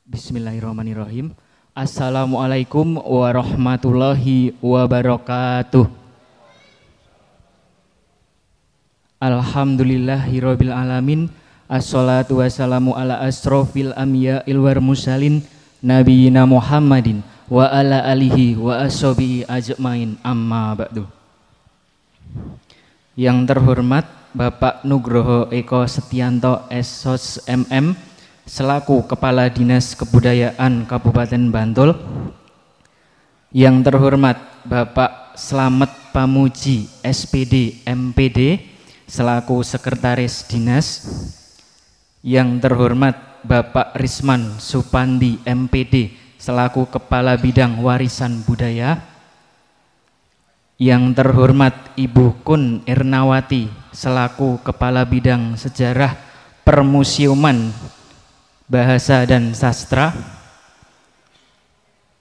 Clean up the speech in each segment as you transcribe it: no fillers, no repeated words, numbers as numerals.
Bismillahirrahmanirrahim. Assalamualaikum warahmatullahi wabarakatuh. Alhamdulillahirabbil alamin. Assalatu wassalamu ala asrofil anbiya'il wal mursalin nabiyina Muhammadin wa ala alihi wa ashabihi ajmain, amma ba'du. Yang terhormat Bapak Nugroho Eko Setianto SOS MM selaku Kepala Dinas Kebudayaan Kabupaten Bantul. Yang terhormat Bapak Slamet Pamuji SPD MPD selaku Sekretaris Dinas. Yang terhormat Bapak Risman Supandi MPD selaku Kepala Bidang Warisan Budaya. Yang terhormat Ibu Kun Ernawati selaku Kepala Bidang Sejarah Permusiuman Bahasa dan Sastra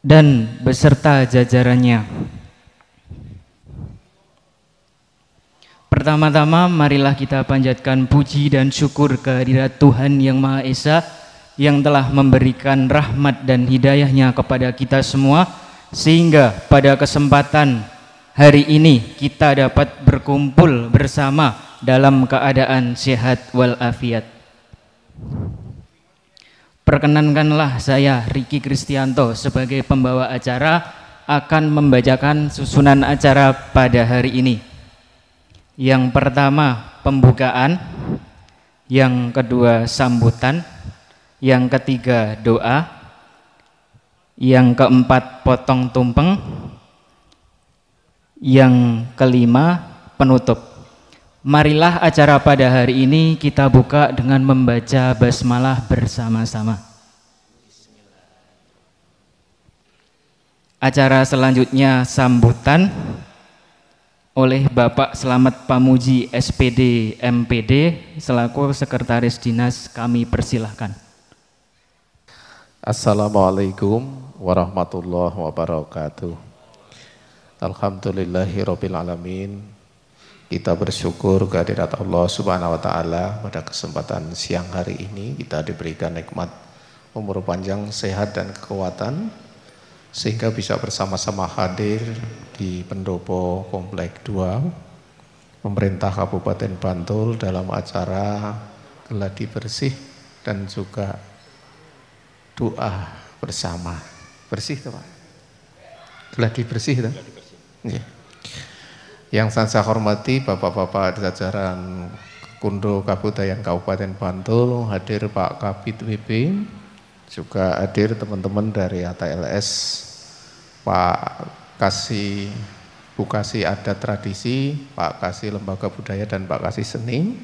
dan beserta jajarannya. Pertama-tama marilah kita panjatkan puji dan syukur kehadirat Tuhan Yang Maha Esa yang telah memberikan rahmat dan hidayahnya kepada kita semua, sehingga pada kesempatan hari ini kita dapat berkumpul bersama dalam keadaan sehat walafiat. Perkenankanlah saya Riki Kristianto sebagai pembawa acara akan membacakan susunan acara pada hari ini. Yang pertama pembukaan, yang kedua sambutan, yang ketiga doa, yang keempat potong tumpeng, yang kelima penutup. Marilah acara pada hari ini kita buka dengan membaca basmalah bersama-sama. Acara selanjutnya sambutan oleh Bapak Slamet Pamuji SPD MPD selaku Sekretaris Dinas, kami persilahkan. Assalamualaikum warahmatullahi wabarakatuh. Alhamdulillahirabbil alamin. Kita bersyukur kehadirat Allah Subhanahu wa taala pada kesempatan siang hari ini kita diberikan nikmat umur panjang, sehat dan kekuatan sehingga bisa bersama-sama hadir di Pendopo Komplek 2 Pemerintah Kabupaten Bantul dalam acara geladi bersih dan juga doa bersama. Bersih tuh Pak? Geladi bersih tuh? Yeah. Yang saya hormati Bapak-Bapak jajaran Kundo Kabudayaan Kabupaten Bantul, hadir Pak Kabid WB, juga hadir teman-teman dari ATLS, Pak Kasih Bukasi Adat Tradisi, Pak Kasih Lembaga Budaya dan Pak Kasih Seni,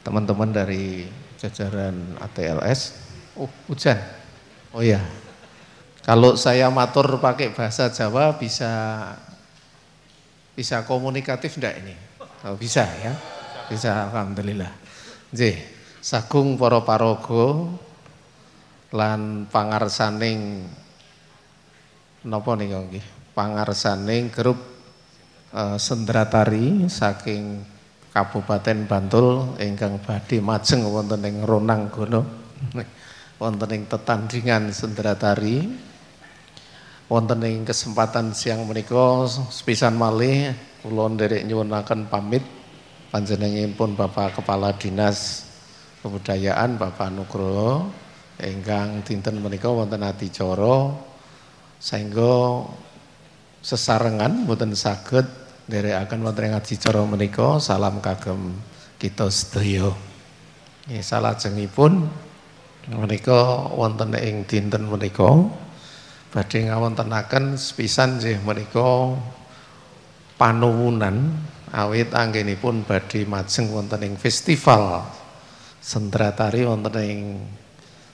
teman-teman dari jajaran ATLS. Oh, hujan. Oh ya. Kalau saya matur pakai bahasa Jawa bisa komunikatif enggak ini? Oh, bisa ya? Bisa, alhamdulillah. Nggih, sagung para paraga lan pangarsaning napa nika nggih? Pangarsaning grup Sendratari saking Kabupaten Bantul ingkang badhe majeng wonten ing Ronanggono. Wonten ing tetandhingan Sendratari. Wonten ing kesempatan siang menika sepisan malih kula nderek nyuwunaken pamit panjenenganipun Bapak Kepala Dinas Kebudayaan Bapak Nugroho ingkang dinten menika wonten adicara saengga sesarengan mboten saged nderekaken wonten ing adicara menika. Salam kagem kita sedaya. Nggih, salajengipun menika wonten ing dinten menika badhe ngawontenaken sepisan nggih menika panuwunan awit anggenipun badhe majeng wonten ing festival Sendratari wonten ing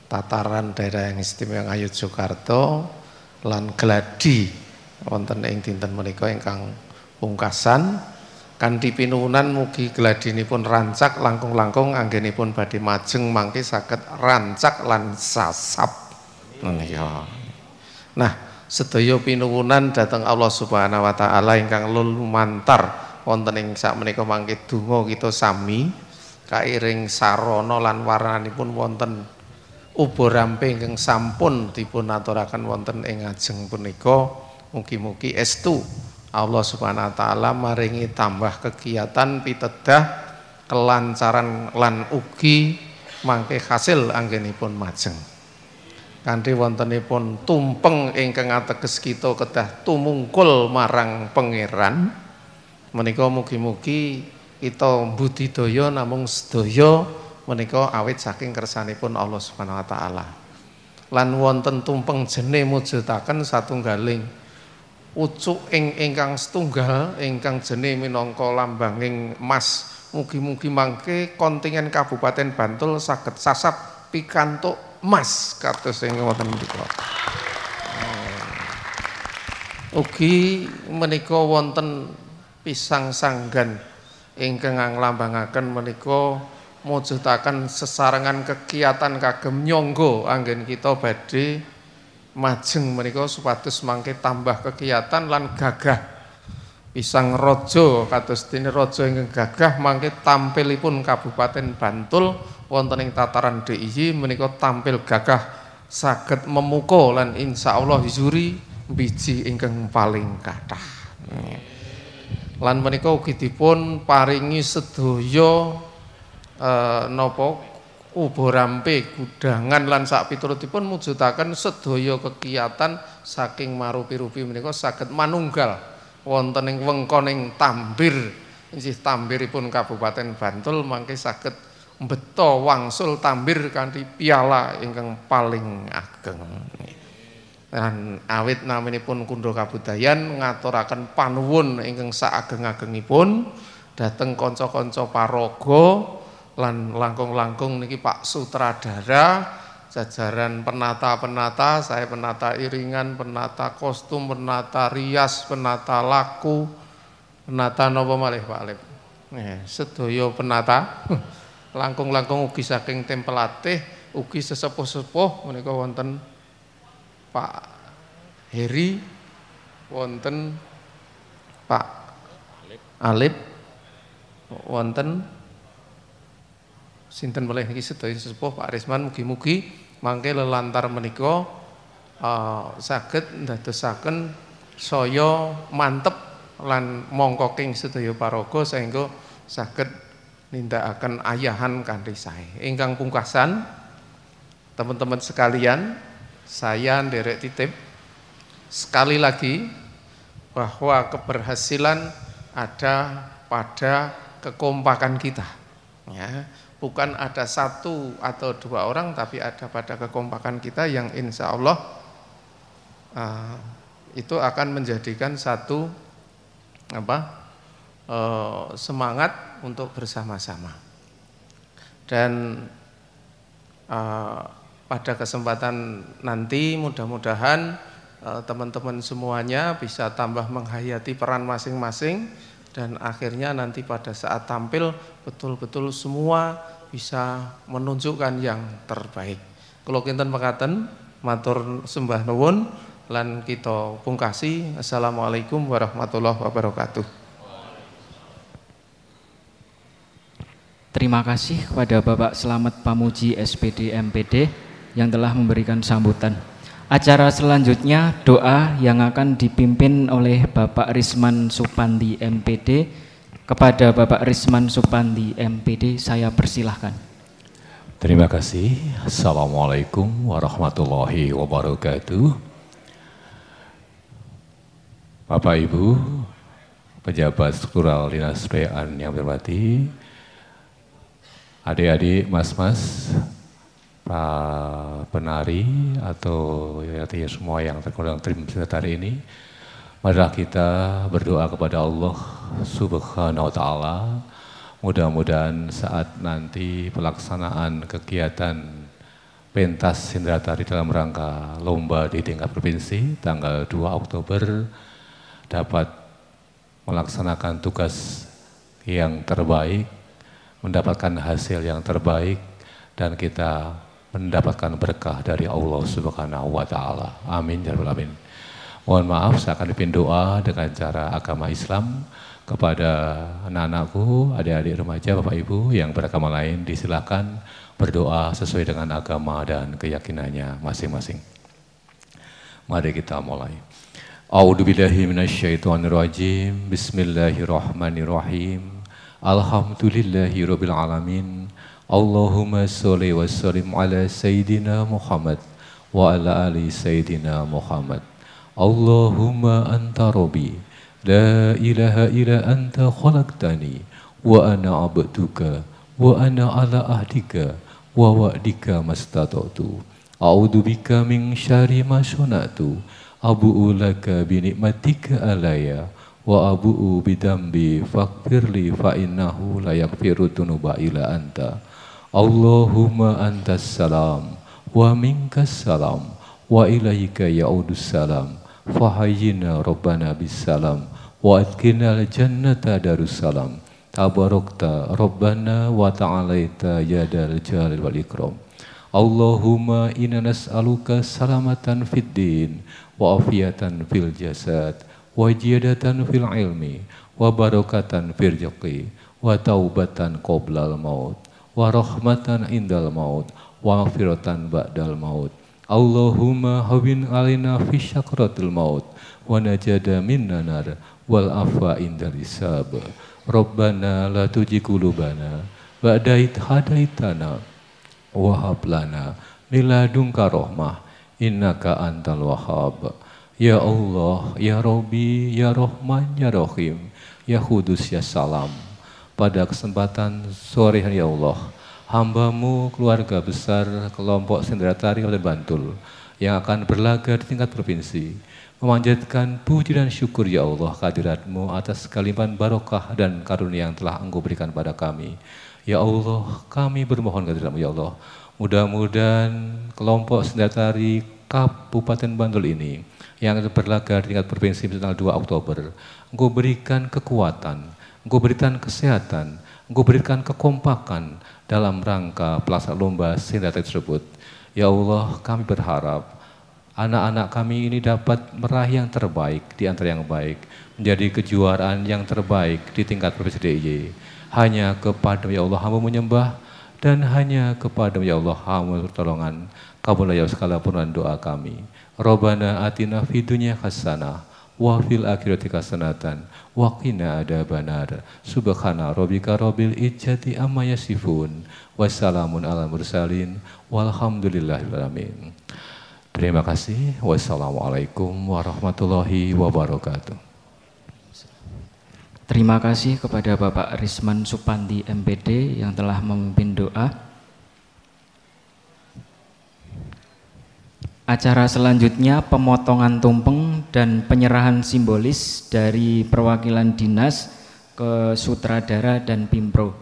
tataran daerah yang istimewa Yogyakarta lan gladi wonten ing dinten menika ingkang pungkasan kanthi pinuwunan mugi gladinipun rancak langkung-langkung anggenipun badhe majeng mangke saged rancak lan sasap menika. Nah, sedaya pinuwunan dhateng Allah Subhanahu wa taala ingkang lumantar wonten ing sakmenika mangke donga kita sami kairing sarana lan warnanipun wonten ubo rampe ingkang sampun dipun aturaken wonten ing ajeng punika, mugi-mugi estu Allah Subhanahu wa taala maringi tambah kegiatan pitedah kelancaran lan ugi mangke hasil anggenipun majeng. Kanthi wontenipun tumpeng ingkang ateges kita kedah tumungkul marang pangeran, menika mugi-mugi kita budidaya namung sedaya menika awit saking kersanipun Allah Subhanahu wa taala. Lan wonten tumpeng jene mujudaken satunggaling ucuk ingkang setunggal ingkang jene minangka lambanging emas. Mugi-mugi mangke kontingen Kabupaten Bantul saged sasap pikantuk emas kados sing wonten menika. Ugi menika wonten pisang sanggan ingkang nglambangaken menika mujudaken sesarengan kegiatan kagem nyangga anggen kita badhe majeng menika supados mangke tambah kegiatan lan gagah. Pisang raja kados dene raja ingkang gagah mangke tampilipun Kabupaten Bantul wonten ing tataran DIY menika tampil gagah saged memuka lan insyaallah juri biji ingkang paling kathah. Lan menika ugi dipun paringi sedaya napa ubo rampe gudangan lan sak piturutipun mujudaken sedaya kegiatan saking marupi-rupi menika saged manunggal wonten ing wengkoning Tambir inggih tambiripun Kabupaten Bantul mangke saged mbeta wangsul Tambir kanthi piala ingkang paling ageng. Dan awit naminipun Kundha Kabudayan ngaturaken panuwun ingkang saageng-agengipun dhateng kanca-kanca paraga lan langkung-langkung niki Pak Sutradara, jajaran penata-penata, saya penata iringan, penata kostum, penata rias, penata laku, penata napa malih Pak Alip. Sedaya penata langkung-langkung ugi saking Tempelatih, ugi sesepuh-sepuh menika wonten Pak Heri, wonten Pak Alip, wonten sinten boleh niki sedaya sesepuh Pak Risman, mugi-mugi mangke lelantar menika saged ndadosaken saya mantep lan mongkoking sedaya paraga sehingga saged nindakaken ayahan kanthi sae. Ingkang pungkasan teman-teman sekalian, saya nderek titip sekali lagi bahwa keberhasilan ada pada kekompakan kita. Ya. Bukan ada satu atau dua orang, tapi ada pada kekompakan kita yang insya Allah itu akan menjadikan satu semangat untuk bersama-sama. Dan pada kesempatan nanti mudah-mudahan teman-teman semuanya bisa tambah menghayati peran masing-masing dan akhirnya nanti pada saat tampil betul-betul semua bisa menunjukkan yang terbaik. Kula kinten mekaten matur sembah nuwun lan kita pungkasi. Assalamualaikum warahmatullahi wabarakatuh. Terima kasih kepada Bapak Selamat Pamuji SPD MPD yang telah memberikan sambutan. Acara selanjutnya doa yang akan dipimpin oleh Bapak Risman Supandi MPD. Kepada Bapak Risman Supandi MPD saya persilahkan. Terima kasih. Assalamualaikum warahmatullahi wabarakatuh. Bapak Ibu pejabat struktural Dinas PAN yang berhormati, adik-adik, mas-mas, Pak penari atau ya semua yang tergolong tim sekretari ini, marilah kita berdoa kepada Allah Subhanahu wa taala. Mudah-mudahan saat nanti pelaksanaan kegiatan pentas Sindratari dalam rangka lomba di tingkat provinsi tanggal 2 Oktober dapat melaksanakan tugas yang terbaik, mendapatkan hasil yang terbaik, dan kita mendapatkan berkah dari Allah Subhanahu wa taala. Amin ya rabbal alamin. Mohon maaf, saya akan dipimpin doa dengan cara agama Islam kepada anak-anakku, adik-adik remaja, Bapak Ibu yang beragama lain, disilakan berdoa sesuai dengan agama dan keyakinannya masing-masing. Mari kita mulai. A'udzubillahi minasyaitonirrajim. Bismillahirrahmanirrahim. Alhamdulillahirabbil alamin. Allahumma sholli wa sallim ala sayyidina Muhammad wa ala ali sayyidina Muhammad. Allahumma anta rabbi la ilaha illa anta khalaqtani wa ana abduka wa ana ala ahdika wa wa'dika mastata'tu. A'udzu bika min syarri ma sana'tu. Abu'u laka bi nikmatika alayya wa abu'u bidambi faghfirli fa innahu la yaghfiru dzunuba illa anta. Allahumma antas salam wa minkas salam wa ilaika ya'udus salam. Fahayyina Rabbana bisalam wa adkhilnal jannata darussalam. Tabarakta Rabbana wa ta'alaita ya dal jalali wal ikram. Allahumma inna nas'aluka salamatan fid din wa afiyatan fil jasad wa jiyadatan fil ilmi wa barakatan fil rizqi wa taubatan qoblal maut wa rahmatan indal maut wa maghfiratan ba'dal maut. Allahumma hawin alina fi syakratil maut wa najada minna nar wal afwa indal hisab. Rabbana la tujigh qulubana ba'da idh hadaitana wa hab lana min ladunka rahmah innaka antal wahhab. Ya Allah, ya Rabbi, ya Rahman, ya Rahim, ya Qudus, ya Salam. Pada kesempatan sore hari ya Allah, hamba-Mu keluarga besar kelompok Sendratari Kabupaten Bantul yang akan berlaga di tingkat provinsi memanjatkan puji dan syukur ya Allah kehadirat-Mu atas kalimat barokah dan karunia yang telah Engkau berikan pada kami. Ya Allah, kami bermohon kehadirat-Mu ya Allah. Mudah-mudahan kelompok Sendratari Kabupaten Bantul ini yang akan berlaga di tingkat provinsi tanggal 2 Oktober, Engkau berikan kekuatan, Engkau berikan kesehatan, Engkau berikan kekompakan dalam rangka pelaksanaan lomba Sendratari tersebut. Ya Allah, kami berharap anak-anak kami ini dapat meraih yang terbaik di antara yang baik, menjadi kejuaraan yang terbaik di tingkat provinsi DIY. Hanya kepada ya Allah hamba menyembah dan hanya kepada ya Allah hamba pertolongan. Kabullah ya segala penuhan doa kami. Rabbana atina fid dunya hasanah wa fil akhirati hasanatan wa qina adzabannar. Subhana rabbika rabbil izzati amma yasifun. Wassalamun ala mursalin walhamdulillahil alamin. Terima kasih. Wassalamualaikum warahmatullahi wabarakatuh. Terima kasih kepada Bapak Risman Supandi MPD yang telah memimpin doa. Acara selanjutnya pemotongan tumpeng dan penyerahan simbolis dari perwakilan dinas ke sutradara dan Pimpro.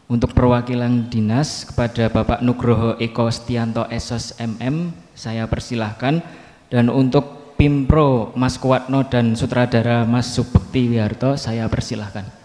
Untuk perwakilan dinas kepada Bapak Nugroho Eko Stianto Esos MM saya persilahkan, dan untuk Pimpro Mas Kuatno dan sutradara Mas Subekti Wiharto saya persilahkan.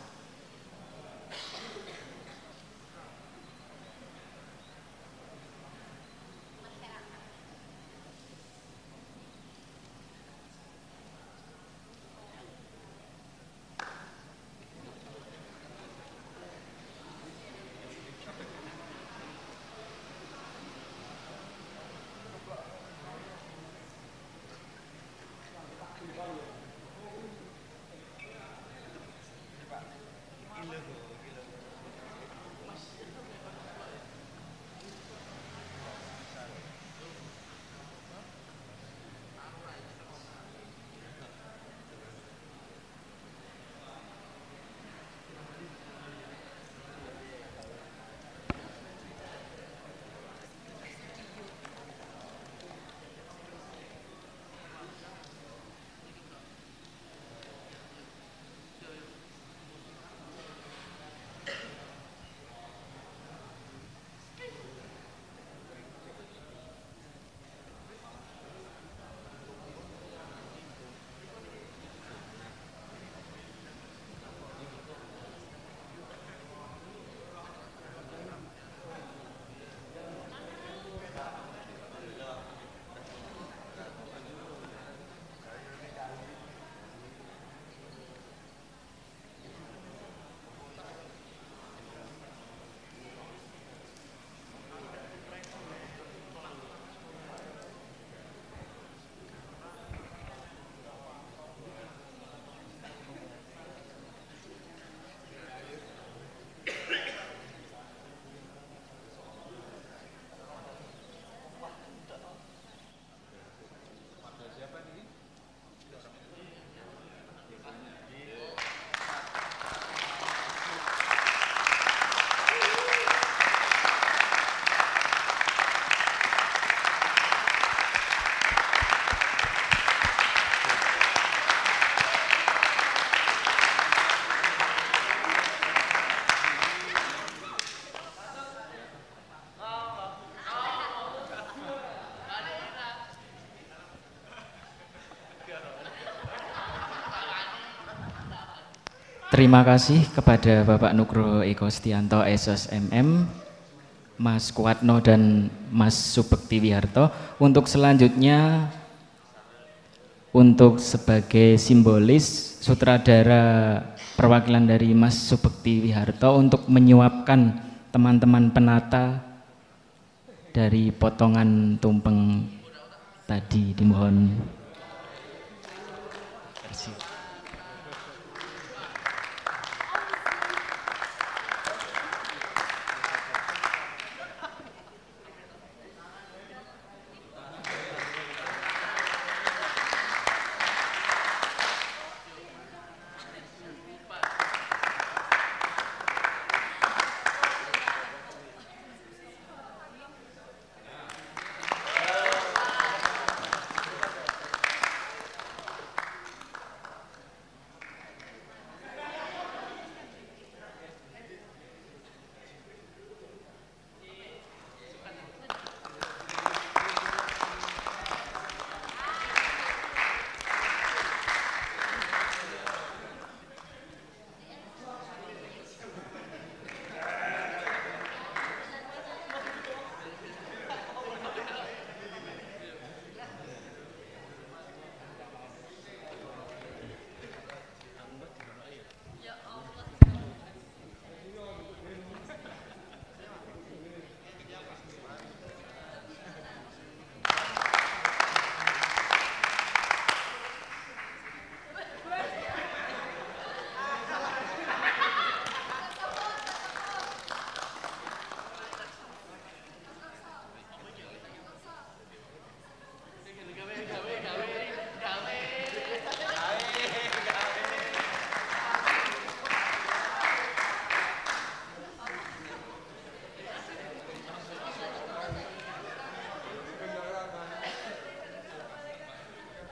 Terima kasih kepada Bapak Nugroho Eko Stianto SSMM, Mas Kuatno dan Mas Subekti Wiharto. Untuk selanjutnya, untuk sebagai simbolis sutradara perwakilan dari Mas Subekti Wiharto untuk menyuapkan teman-teman penata dari potongan tumpeng tadi, dimohon.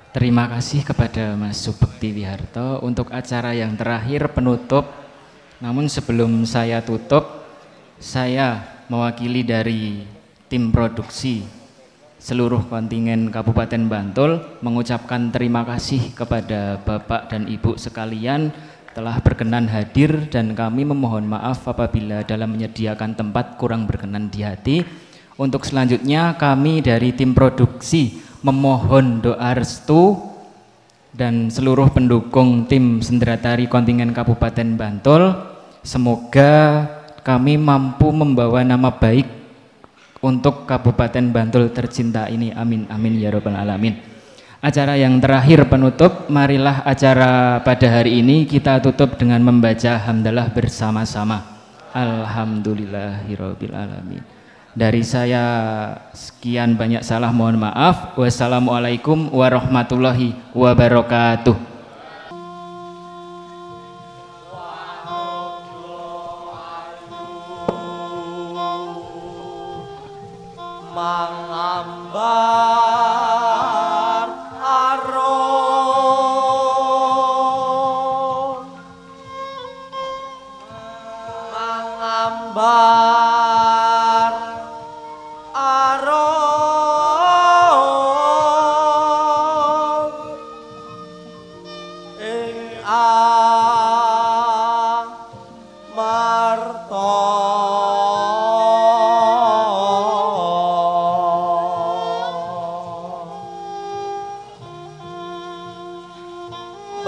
Terima kasih kepada Mas Subekti Wiharto untuk acara yang terakhir penutup. Namun sebelum saya tutup, saya mewakili dari tim produksi seluruh kontingen Kabupaten Bantul mengucapkan terima kasih kepada Bapak dan Ibu sekalian telah berkenan hadir, dan kami memohon maaf apabila dalam menyediakan tempat kurang berkenan di hati. Untuk selanjutnya kami dari tim produksi memohon doa restu dan seluruh pendukung tim Sendratari kontingen Kabupaten Bantul, semoga kami mampu membawa nama baik untuk Kabupaten Bantul tercinta ini, amin amin ya robbal alamin. Acara yang terakhir penutup, marilah acara pada hari ini kita tutup dengan membaca hamdalah bersama-sama. Alhamdulillahirabbil alamin. Dari saya sekian banyak salah, mohon maaf. Wassalamualaikum warahmatullahi wabarakatuh. Mangambar arum, mangambar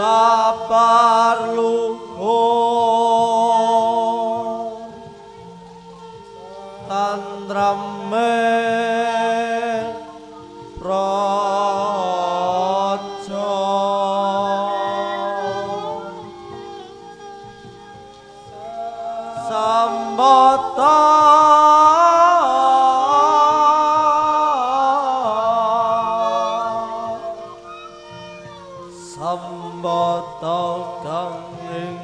babar luhur tandrame praja sambata sambata kang ing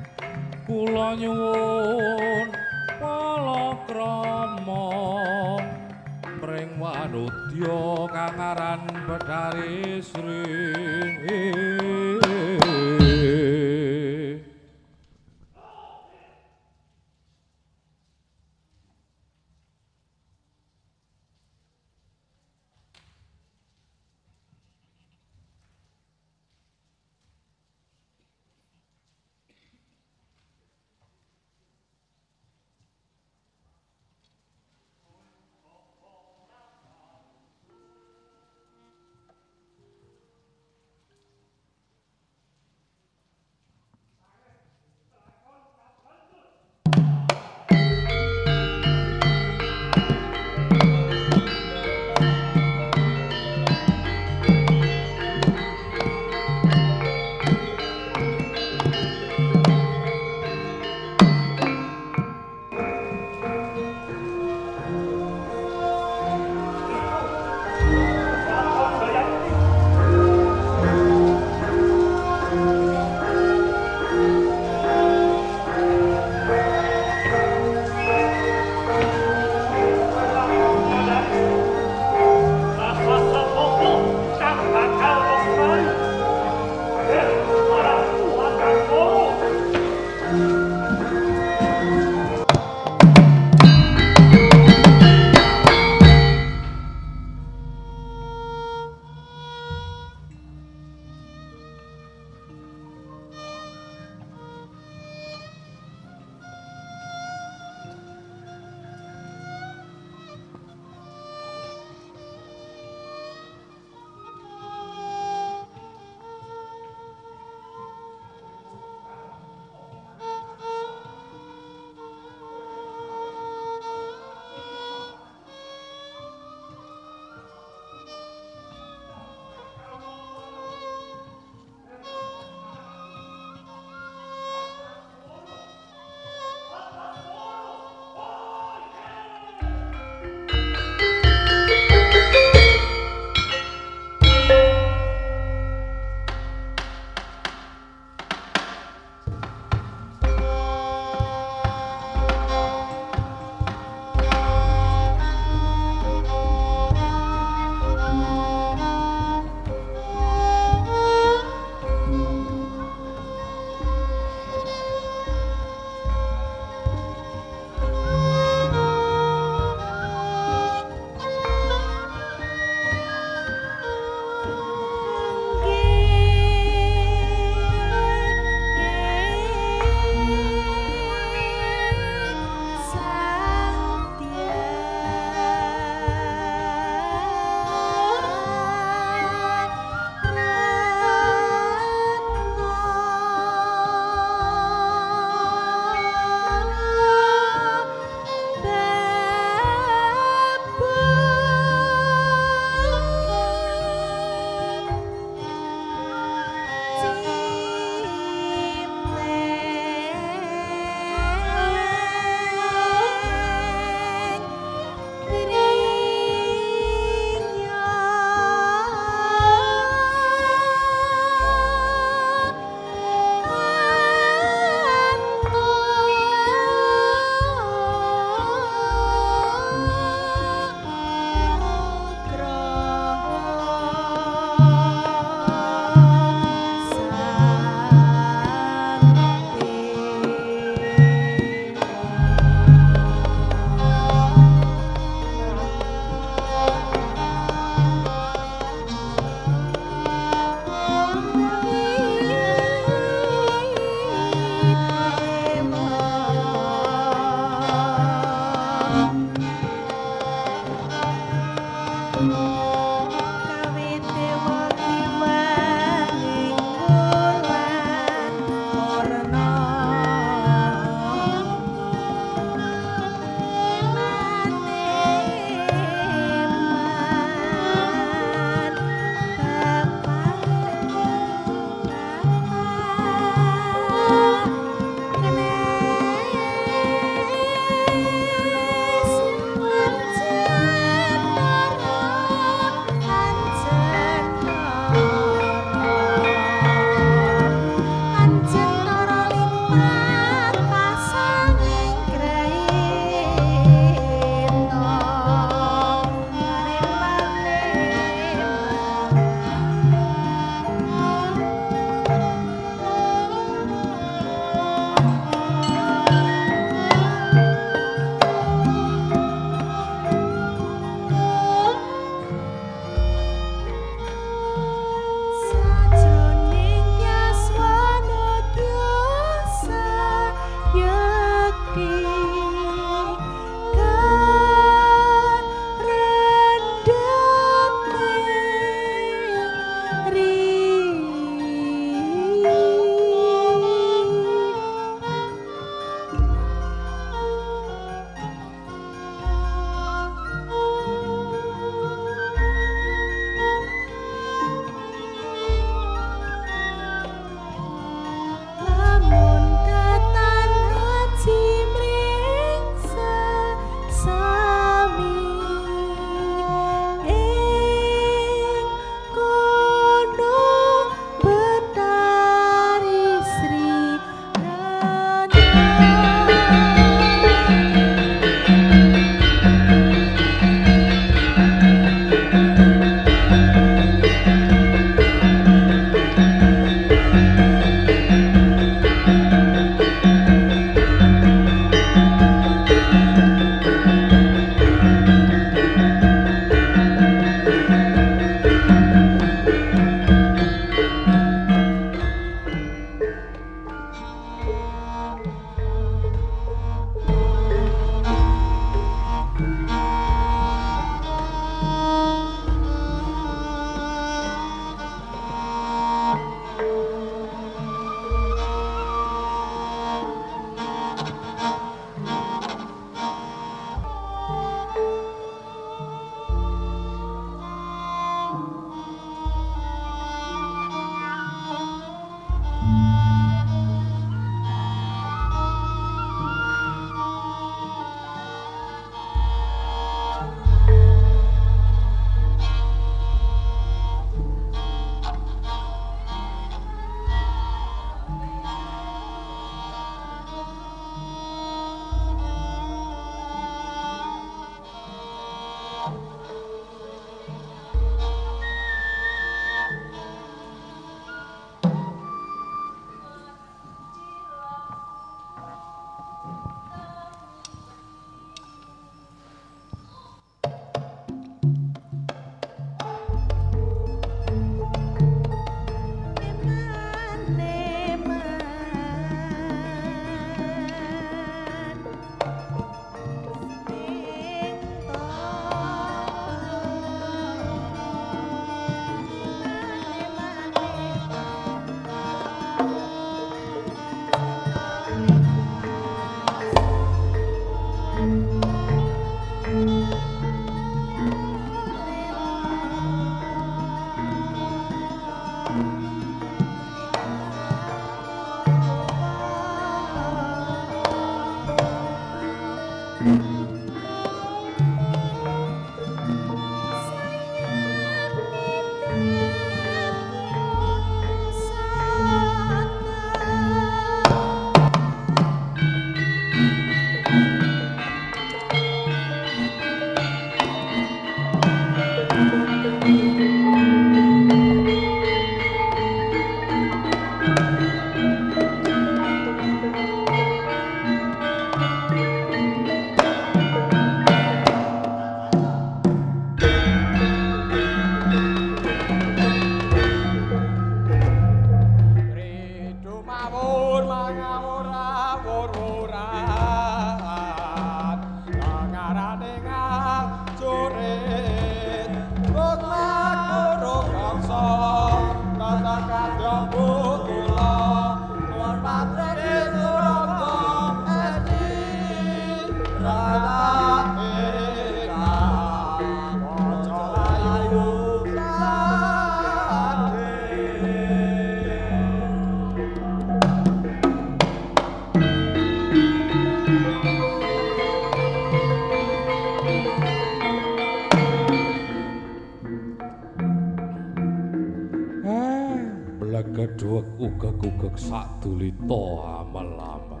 Ugek-ugek sadulita amal-amal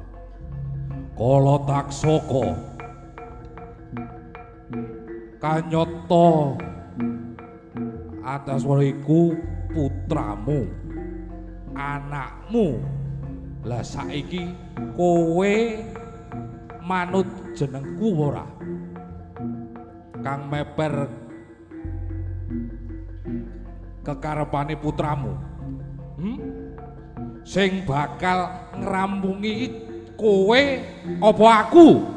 kala taksaka kanyata Antaswara iku putramu anakmu lah saiki kowe manut jenengku ora kang meper kekarepane putramu sing bakal ngrampungi kowe apa aku?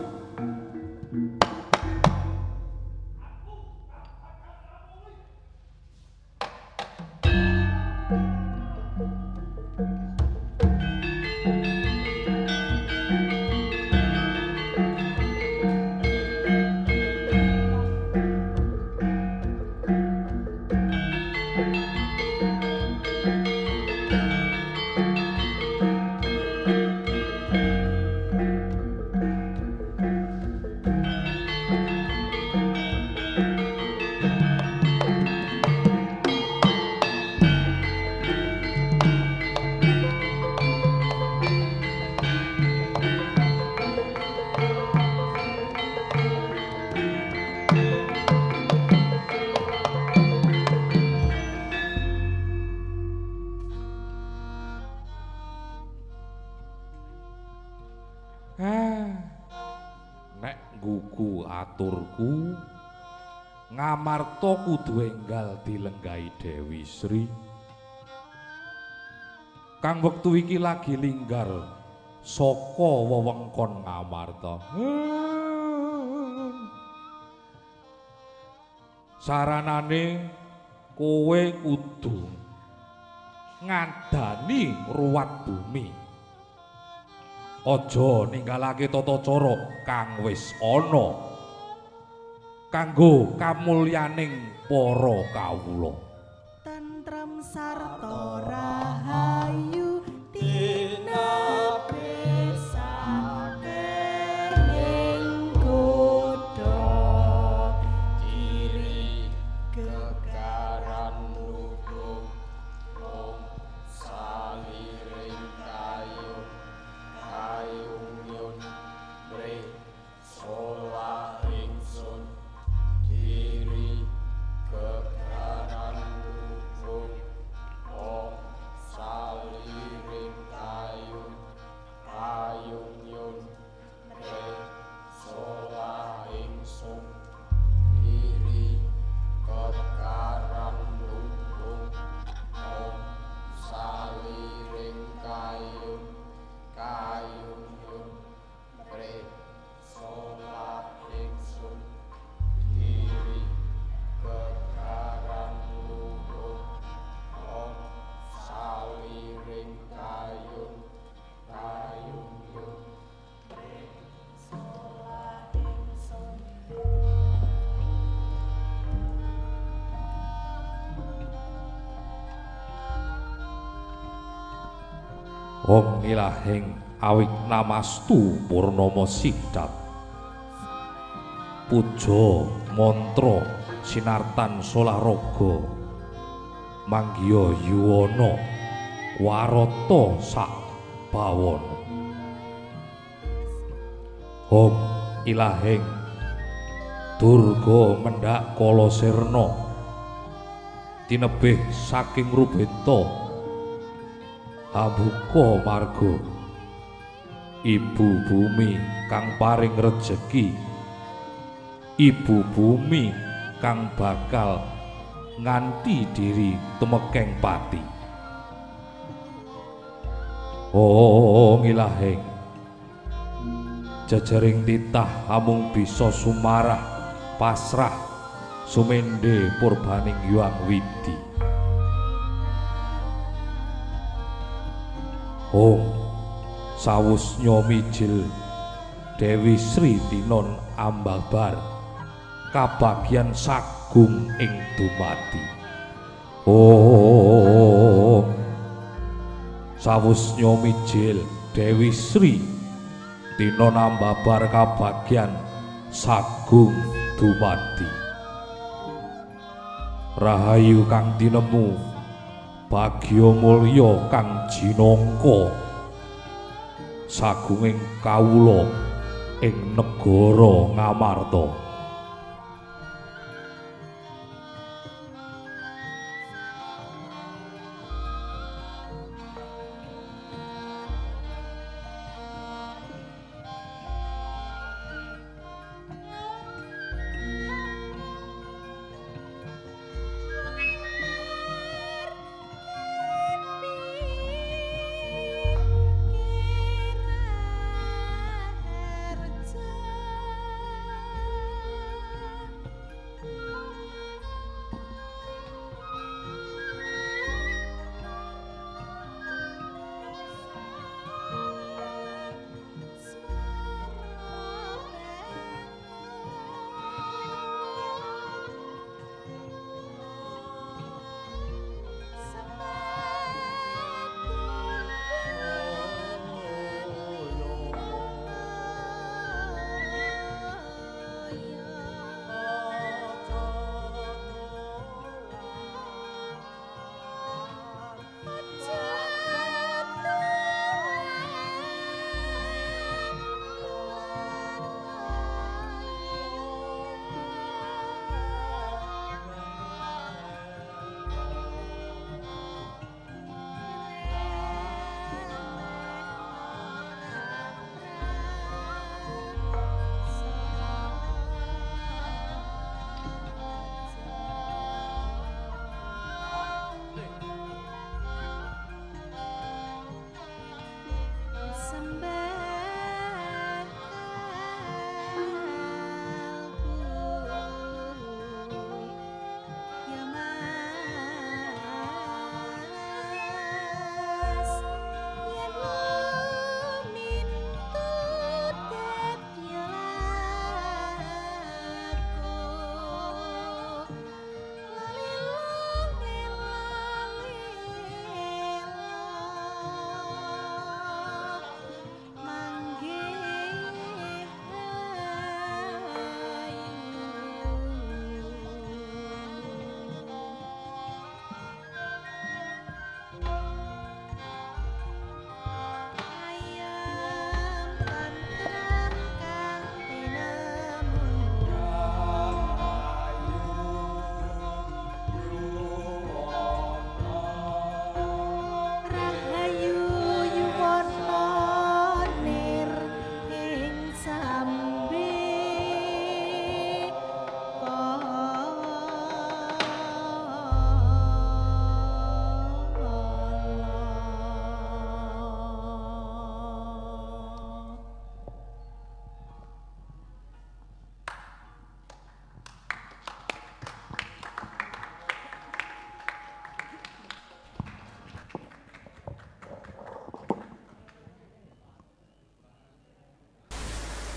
Nek nggugu aturku Ngamarta kudu enggal dilenggahi Dewi Sri kang wektu iki lagi linggar saka wewengkon Ngamarta. Saranane kowe kudu ngandani ruwat bumi. Aja ninggalake tata cara kang wis ana kanggo kamulyaning para kawula. Tentrem sarta rahayu dina besake ing kutha kiri kegaran lutung long saliring kayu kayung yun bre sola ingsun kiri kegaran lutung long saliring kayu kayung yun bre sola ingsun kiri kegaran lutung long saliring kayu kayung yun bre sola ingsun kiri kegaran lutung long saliring kayung kayung yun bre sola ingsun. Om ilahing awik namastu purnama sidat puja mantra sinartan solah raga manggiya yuwana warata sak bawana. Om ilahing Durga mendhak kala sirna tinebih saking rubeta ambuka marga ibu bumi kang paring rejeki, ibu bumi kang bakal nganti diri tumekeng pati. Oh ilahing jajaring titah amung bisa sumarah pasrah sumende purbaning Hyang Widi. Om sawusnya mijil Dewi Sri tinon ambabar kabagyan sagung ing dumati. Om sawusnya mijil Dewi Sri tinon ambabar kabagyan sagung dumati. Rahayu kang tinemu bagya mulya kang jinangka sagunging kawula ing negara Ngamarta.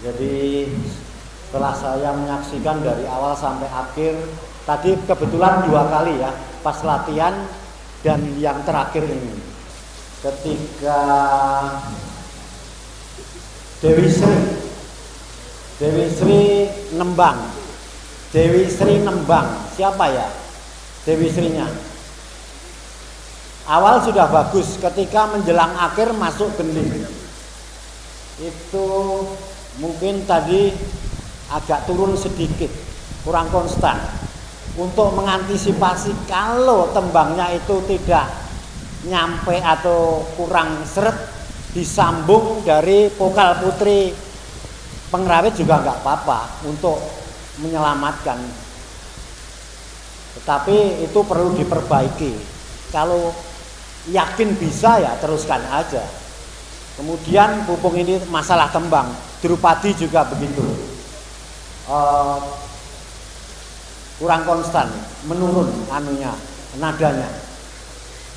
Jadi setelah saya menyaksikan dari awal sampai akhir, tadi kebetulan 2 kali ya, pas latihan dan yang terakhir ini. Ketika Dewi Sri nembang. Dewi Sri nembang. Siapa ya Dewi Srinya? Awal sudah bagus, ketika menjelang akhir masuk gending. Itu mungkin tadi agak turun sedikit, kurang konstan. Untuk mengantisipasi kalau tembangnya itu tidak nyampe atau kurang seret, disambung dari vokal putri pengrawit juga nggak apa-apa untuk menyelamatkan. Tetapi itu perlu diperbaiki. Kalau yakin bisa ya teruskan aja. Kemudian pupung ini masalah tembang, Drupadi juga begitu, kurang konstan, menurun anunya, nadanya.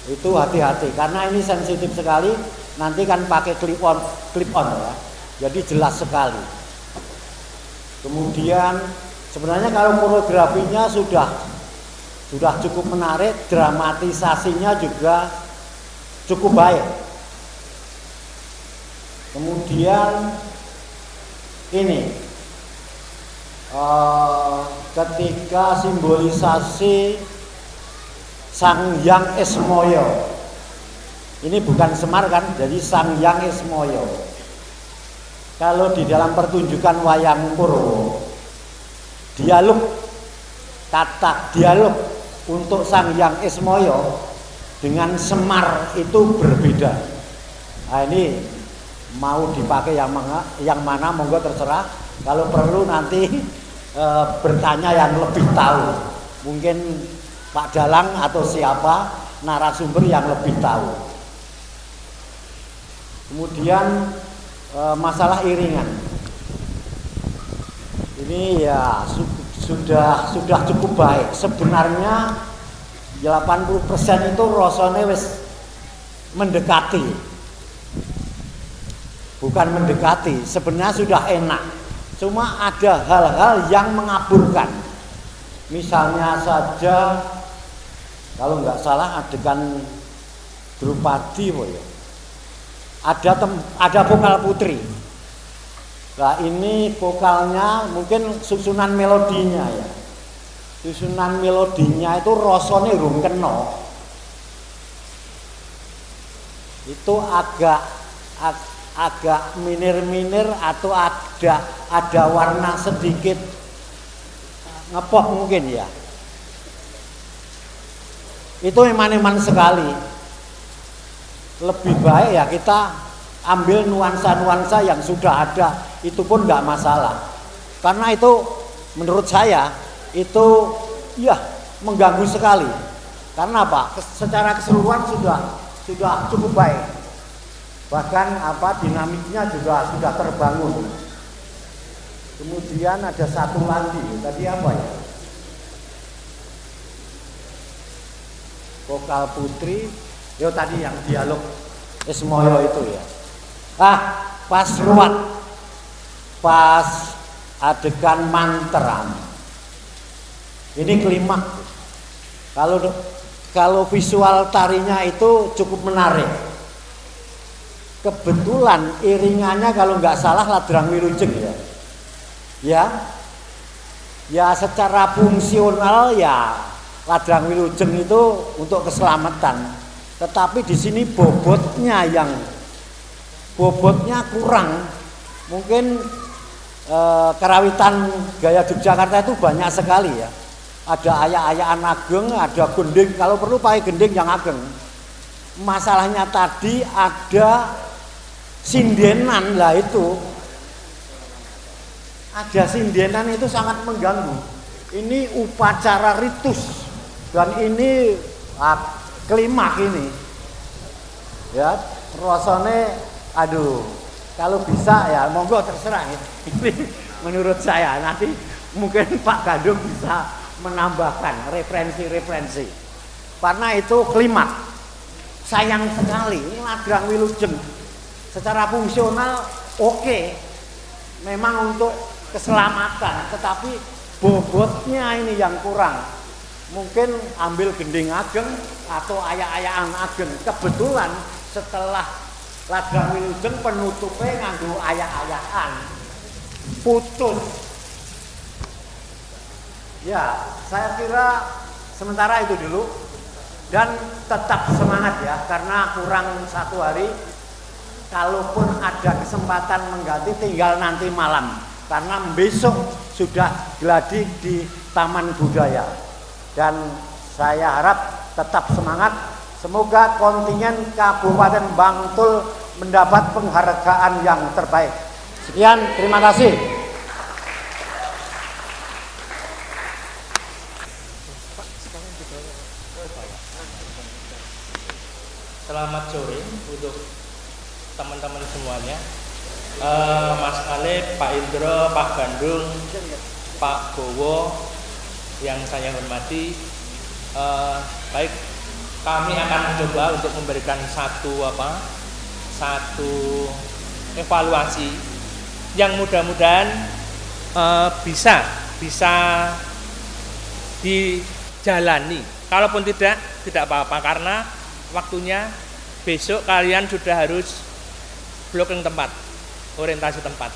Itu hati-hati karena ini sensitif sekali. Nanti kan pakai clip on ya, jadi jelas sekali. Kemudian sebenarnya kalau koreografinya sudah cukup menarik, dramatisasinya juga cukup baik. Kemudian ini ketika simbolisasi Sang Hyang Esmoyo, ini bukan Semar kan, jadi Sang Hyang Esmoyo. Kalau di dalam pertunjukan wayang Purwo, kata dialog untuk Sang Hyang Esmoyo dengan Semar itu berbeda. Nah ini mau dipakai yang mana monggo terserah. Kalau perlu nanti bertanya yang lebih tahu, mungkin Pak Dalang atau siapa narasumber yang lebih tahu. Kemudian masalah iringan ini ya sudah cukup baik. Sebenarnya 80% itu rasanya wis mendekati, bukan mendekati, sebenarnya sudah enak. Cuma ada hal-hal yang mengaburkan. Misalnya saja kalau nggak salah adegan Drupadi ya, ada vokal putri. Nah ini vokalnya mungkin susunan melodinya ya, susunan melodinya itu rasanya rung kena, itu agak minir-minir atau ada warna sedikit ngepop mungkin ya. Itu eman-eman sekali. Lebih baik ya kita ambil nuansa-nuansa yang sudah ada, itu pun nggak masalah. Karena itu menurut saya itu ya mengganggu sekali. Karena apa? Secara keseluruhan sudah cukup baik. Bahkan dinamiknya juga sudah terbangun. Kemudian ada satu lagi, tadi apa ya? Vokal putri, tadi yang dialog Esmoyo itu ya. Pas ruat, pas adegan manteran. Ini klimaks. Kalau visual tarinya itu cukup menarik. Kebetulan iringannya kalau nggak salah Ladrang Wilujeng ya. Ya secara fungsional ya Ladrang Wilujeng itu untuk keselamatan. Tetapi di sini bobotnya kurang. Mungkin kerawitan gaya Yogyakarta itu banyak sekali ya. Ada ayak-ayakan ageng, ada gending. Kalau perlu pakai gending yang ageng. Masalahnya tadi ada sindenan lah itu. Ada sindenan itu sangat mengganggu. Ini upacara ritus dan ini klimaks ini. Ya, rasanya kalau bisa ya monggo terserah ya. Ini menurut saya nanti mungkin Pak Gandung bisa menambahkan referensi-referensi. Karena itu klimaks. Sayang sekali ini Ladrang Wilujeng secara fungsional oke, memang untuk keselamatan, tetapi bobotnya ini yang kurang. Mungkin ambil gending ageng atau ayak-ayakan ageng. Kebetulan setelah Ladrang Wilujeng penutupnya nganggo ayak-ayakan, putus Ya, saya kira sementara itu dulu dan tetap semangat ya, karena kurang 1 hari. Kalaupun ada kesempatan mengganti tinggal nanti malam, karena besok sudah gladi di Taman Budaya. Dan saya harap tetap semangat. Semoga kontingen Kabupaten Bantul mendapat penghargaan yang terbaik. Sekian, terima kasih. Selamat sore untuk teman-teman semuanya, Mas Alif, Pak Indro, Pak Bandung, Pak Bowo yang saya hormati. Baik, kami akan mencoba untuk memberikan satu evaluasi yang mudah-mudahan bisa dijalani. Kalaupun tidak apa-apa, karena waktunya besok kalian sudah harus blocking tempat, orientasi tempat.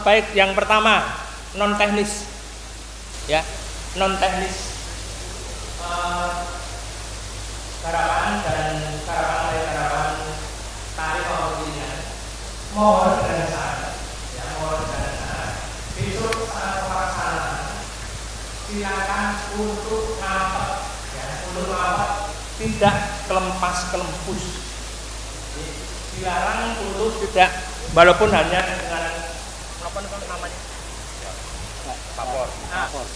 Baik, yang pertama non teknis, ya, non teknis garapan tarik maupun mohon dengan saran, ya, mohon dengan saran. Besok saat pelaksanaan silakan untuk ngapet, ya, tidak kelempas-kelempus. Dilarang untuk tidak, walaupun hanya dengan apa namanya? Vapor.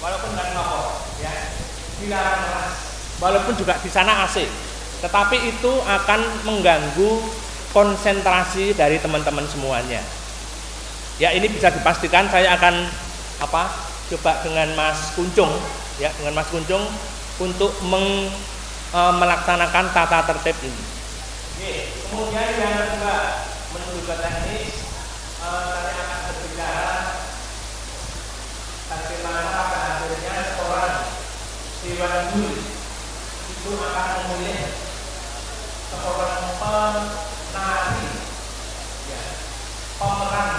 Walaupun dengan vapor, ya. Dilarang keras. Walaupun juga di sana AC. Tetapi itu akan mengganggu konsentrasi dari teman-teman semuanya. Ya, ini bisa dipastikan. Saya akan coba dengan Mas Kuncung, ya, dengan Mas Kuncung untuk melaksanakan tata tertib ini. Kemudian yang kedua, menuju ke teknis, saya akan berbicara bagaimana pada akhirnya seorang dewan juri itu akan memilih seorang penari, ya, pemeran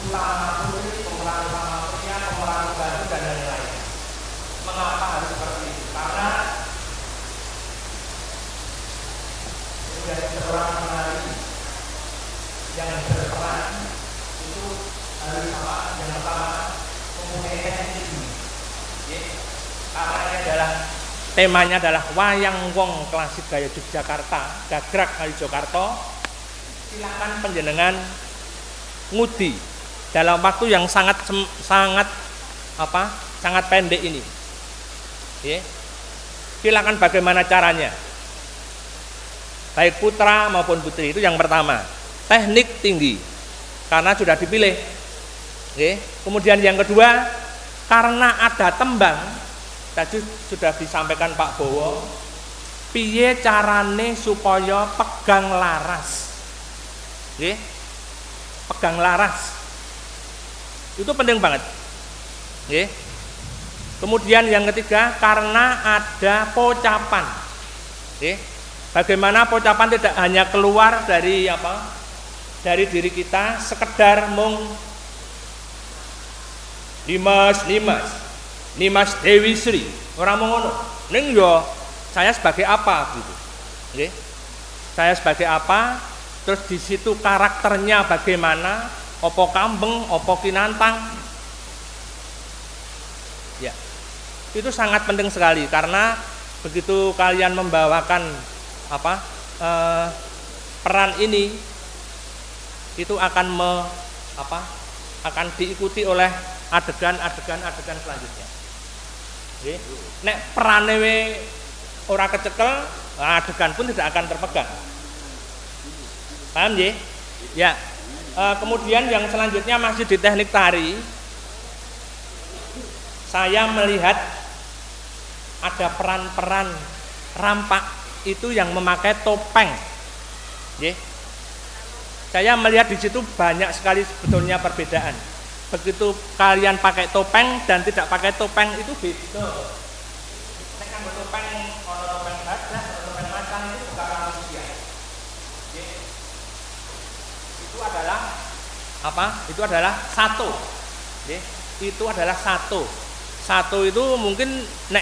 utama kulit, pemeran utama pria, pemeran baru dan lain-lain. Mengapa harus seperti itu? Karena menjadi seorang penari yang berperan itu harus yang pertama mempunyai teknik ini. Karena ini temanya adalah wayang wong klasik gaya Yogyakarta, gagrak kali Jogarta. Silakan panjenengan ngudi dalam waktu yang sangat pendek ini. Silakan bagaimana caranya. Baik putra maupun putri, itu yang pertama. Teknik tinggi karena sudah dipilih. Kemudian yang kedua, karena ada tembang, tadi sudah disampaikan Pak Bowo, piye carane supaya pegang laras. Pegang laras itu penting banget. Kemudian yang ketiga, karena ada pocapan. Bagaimana pocapan tidak hanya keluar dari diri kita, sekedar mung Nimas Dewi Sri, orang mengono. Ning yo saya sebagai apa gitu. Saya sebagai apa? Terus di situ karakternya bagaimana? Opo kambeng, opo kinantang. Ya. Itu sangat penting sekali karena begitu kalian membawakan peran ini, itu akan diikuti oleh adegan selanjutnya. Nek perane ora kecekel, adegan pun tidak akan terpegang. Paham nggih? Ya. Kemudian yang selanjutnya masih di teknik tari. Saya melihat ada peran-peran rampak itu yang memakai topeng. Saya melihat di situ banyak sekali sebetulnya perbedaan. Begitu kalian pakai topeng dan tidak pakai topeng itu beda. Nek kanggo topeng ana topeng gajah, ana topeng macan itu bukan manusia. Itu adalah satu. itu adalah satu. Satu itu mungkin nek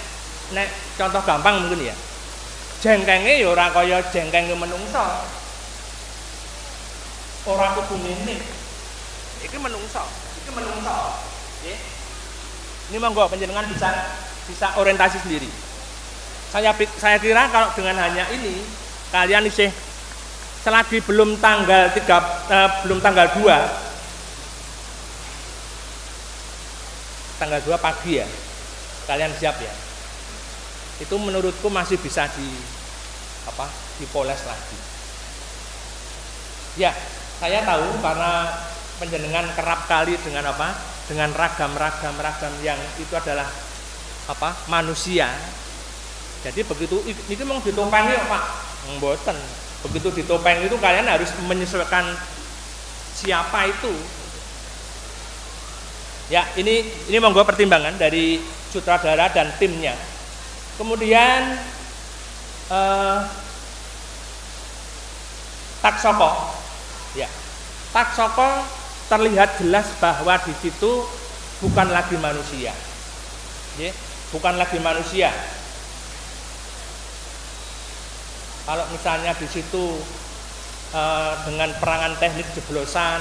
contoh gampang mungkin ya. Jengkenge ya ora kaya jengkenge menungso. Ora kudu ngene. Iki menungso. Nggih. Ini monggo panjenengan bisa orientasi sendiri. Saya kira kalau dengan hanya ini kalian isih selagi belum tanggal 2 pagi ya, kalian siap ya. Itu menurutku masih bisa dipoles lagi. Ya, saya tahu karena panjenengan kerap kali dengan dengan ragam yang itu adalah manusia. Jadi begitu ini mau ditopeng ya Pak, mboten. Begitu ditopeng itu kalian harus menyesuaikan siapa itu. Ya, ini monggo pertimbangan dari sutradara dan timnya. Kemudian Taksoko. Ya. Taksoko terlihat jelas bahwa di situ bukan lagi manusia. Ya, bukan lagi manusia. Kalau misalnya di situ dengan perangan teknik jeblosan,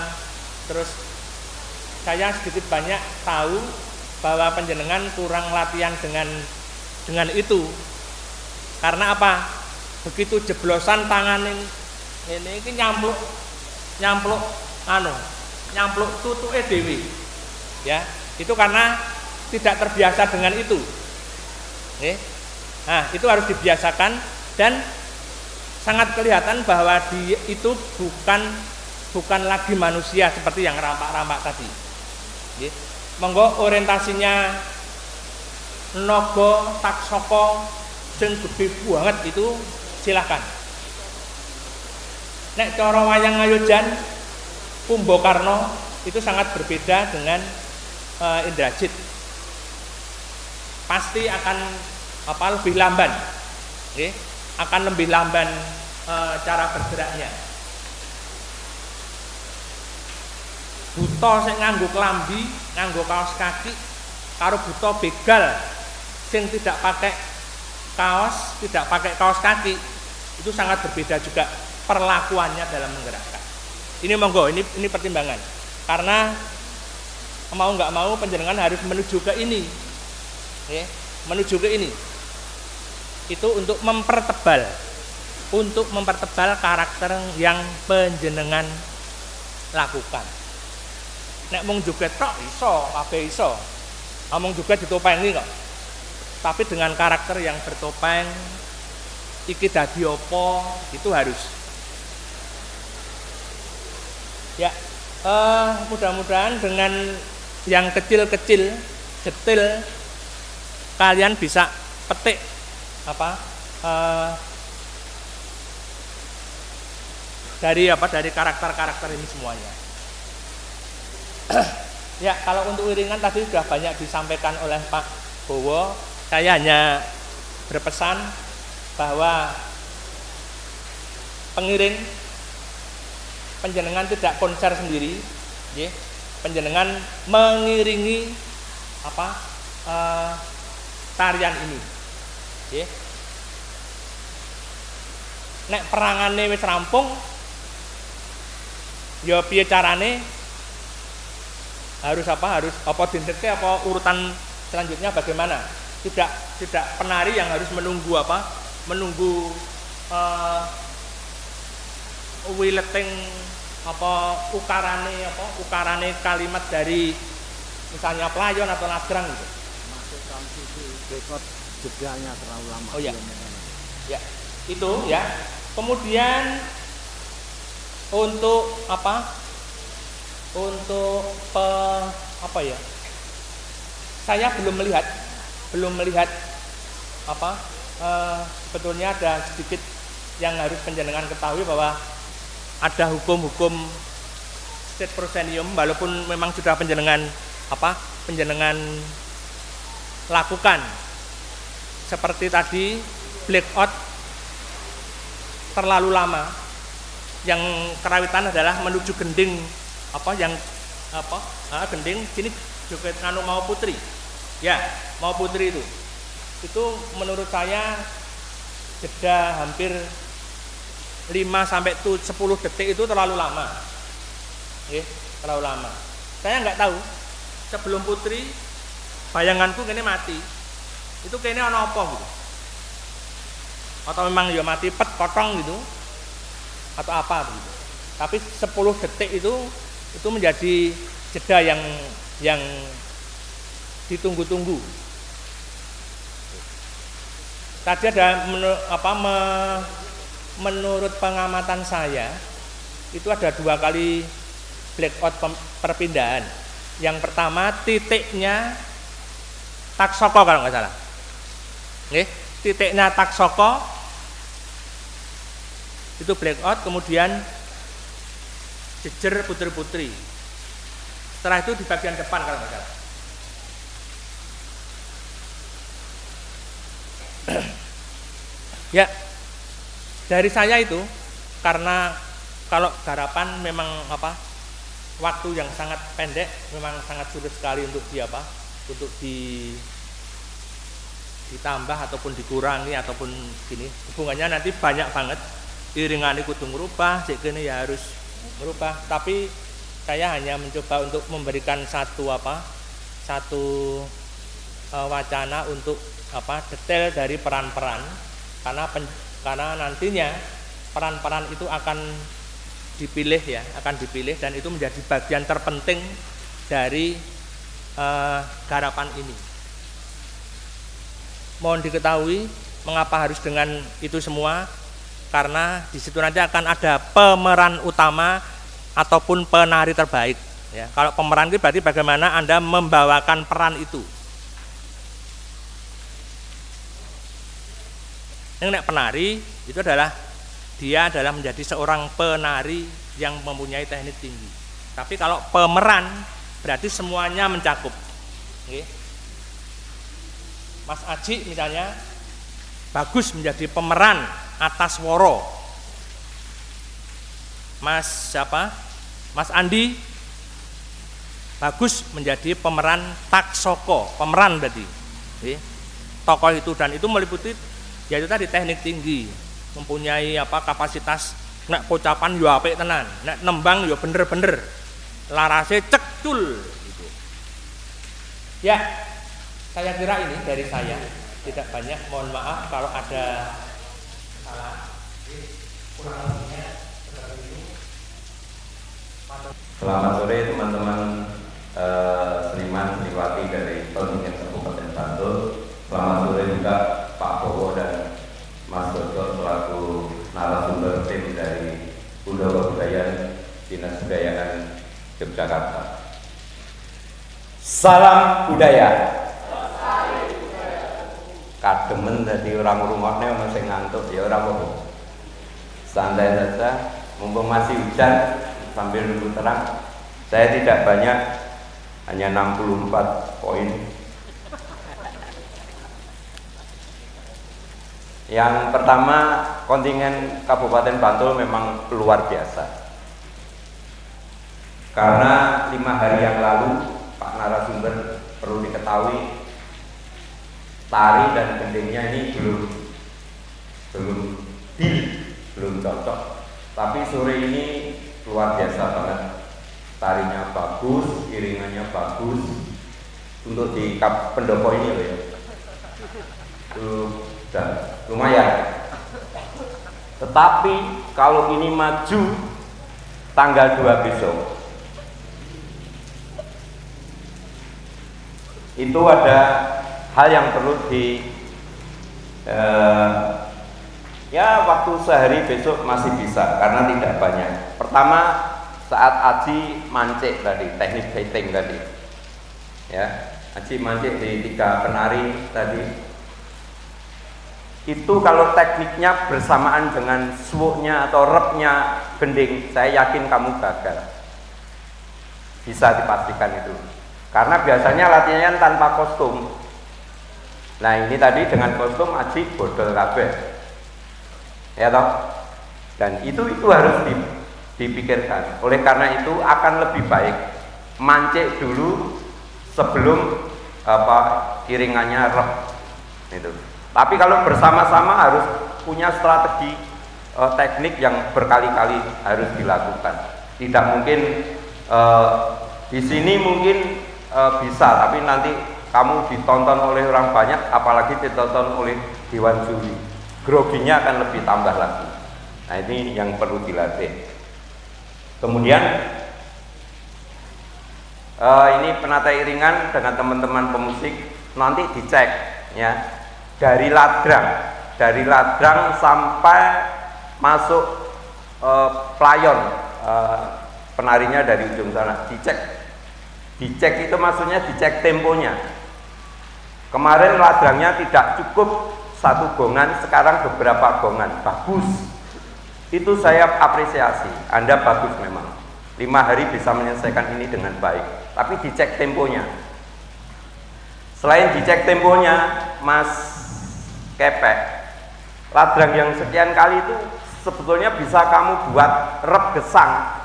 terus saya sedikit banyak tahu bahwa panjenengan kurang latihan dengan itu. Karena apa? Begitu jeblosan tangan ini nyampluk tutuke dhewe. Ya, itu karena tidak terbiasa dengan itu. Nah, itu harus dibiasakan dan sangat kelihatan bahwa itu bukan lagi manusia seperti yang rampak-rampak tadi. Monggo orientasinya Naga Taksoko sing gede banget itu silahkan. Nek cara wayang Ngayojan Kumbakarna itu sangat berbeda dengan Indrajit. Pasti akan lebih lamban. Akan lebih lamban cara bergeraknya. Buta sing nganggo klambi, nganggo kaos kaki karo buta begal sing tidak pakai kaos kaki itu sangat berbeda juga perlakuannya dalam menggerakkan. Ini monggo, ini pertimbangan. Karena mau nggak mau panjenengan harus menuju ke ini. Menuju ke ini. Itu untuk mempertebal karakter yang panjenengan lakukan. Nek mung joget tok iso, kabeh iso. Amung joget ditopengi kok. Tapi dengan karakter yang bertopeng iki dadi apa itu harus. Ya, mudah-mudahan dengan yang kecil-kecil, detail kalian bisa petik dari karakter-karakter ini semuanya. Ya, kalau untuk iringan tadi sudah banyak disampaikan oleh Pak Bowo. Saya hanya berpesan bahwa pengiring panjenengan tidak konser sendiri, panjenengan mengiringi tarian ini. Nek perangane wis rampung, ya piye carane? Harus dintekke apa urutan selanjutnya bagaimana? Tidak penari yang harus menunggu wileting ukarane kalimat dari misalnya pelayon atau nagrang gitu. Masuk transisi rekod jedanya terlalu lama. Oh ya. Ya, itu ya. Kemudian untuk saya belum melihat sebetulnya ada sedikit yang harus panjenengan ketahui bahwa ada hukum-hukum state proscenium walaupun memang sudah panjenengan lakukan seperti tadi blackout terlalu lama. Yang kerawitan adalah menuju gending gending sini joget anu mau putri. Ya, mau putri itu. Itu menurut saya jeda hampir 5 sampai 10 detik itu terlalu lama. Terlalu lama. Saya nggak tahu sebelum putri bayanganku kene mati. Itu kayaknya ana apa gitu. Atau memang ya mati pet potong gitu. Atau apa begitu. Tapi 10 detik itu menjadi jeda yang ditunggu-tunggu. Tadi ada menurut pengamatan saya itu ada 2 kali blackout perpindahan. Yang pertama titiknya taksoko kalau nggak salah. Titiknya taksoko itu blackout, kemudian jejer putri-putri. Setelah itu di bagian depan kalau nggak salah. Ya, dari saya itu karena kalau garapan memang waktu yang sangat pendek, memang sangat sulit sekali untuk ditambah ataupun dikurangi ataupun gini. Hubungannya nanti banyak banget. Iringan kudu ngerubah, cek gini ya harus merubah. Tapi saya hanya mencoba untuk memberikan satu wacana untuk detail dari peran-peran, karena nantinya peran-peran itu akan dipilih dan itu menjadi bagian terpenting dari garapan ini. Mohon diketahui mengapa harus dengan itu semua, karena di situ nanti akan ada pemeran utama ataupun penari terbaik. Ya, kalau pemeran itu berarti bagaimana Anda membawakan peran itu. Yang penari itu dia adalah menjadi seorang penari yang mempunyai teknik tinggi. Tapi kalau pemeran berarti semuanya mencakup. Mas Aji misalnya bagus menjadi pemeran atas woro. Mas Andi bagus menjadi pemeran taksoko, pemeran berarti. Tokoh itu, dan itu meliputi yaitu tadi teknik tinggi, mempunyai kapasitas nek pocapan yo apik tenan, nek nembang yo bener-bener larase cekul gitu. Ya, saya kira ini dari saya, tidak banyak, mohon maaf kalau ada salah. Kurang lebihnya seperti ini. Selamat sore teman-teman seniman seniwati dari kontingen Kabupaten Bantul. Selamat sore juga Pak Bowo dan Mas Dodo selaku narasumber tim dari Budaya Kebudayaan Dinas Kebudayaan Yogyakarta. Salam budaya. Kademen dari orang rumahnya masih ngantuk ya orang apa. Santai saja, mumpung masih hujan sambil nunggu terang. Saya tidak banyak, hanya 64 poin. Yang pertama, kontingen Kabupaten Bantul memang luar biasa. Karena 5 hari yang lalu, Pak narasumber perlu diketahui, tari dan gendingnya ini belum cocok. Tapi sore ini luar biasa banget. Tarinya bagus, iringannya bagus. Untuk di pendopo ini loh ya. Dan lumayan. Tetapi kalau ini maju tanggal 2 besok, itu ada hal yang perlu waktu sehari besok masih bisa karena tidak banyak. Pertama, saat Aji mancik tadi, teknik fighting tadi, ya, Aji mancik di 3 penari tadi. Itu kalau tekniknya bersamaan dengan suwuknya atau repnya gending, saya yakin kamu gagal. Bisa dipastikan itu. Karena biasanya latihannya tanpa kostum. Nah ini tadi dengan kostum Aji bodol kabeh. Ya toh? Dan itu harus dipikirkan. Oleh karena itu akan lebih baik mancik dulu sebelum iringannya rep itu. Tapi kalau bersama-sama harus punya strategi teknik yang berkali-kali harus dilakukan. Tidak mungkin di sini mungkin bisa, tapi nanti kamu ditonton oleh orang banyak, apalagi ditonton oleh dewan juri, groginya akan lebih tambah lagi. Nah, ini yang perlu dilatih. Kemudian ini penata iringan dengan teman-teman pemusik nanti dicek ya, dari ladrang sampai masuk playon, penarinya dari ujung sana dicek itu maksudnya dicek temponya. Kemarin ladrangnya tidak cukup satu gongan, sekarang beberapa gongan, bagus. Itu saya apresiasi, Anda bagus memang. 5 hari bisa menyelesaikan ini dengan baik, tapi dicek temponya. Selain dicek temponya, Mas Kepek, ladrang yang sekian kali itu sebetulnya bisa kamu buat rep gesang.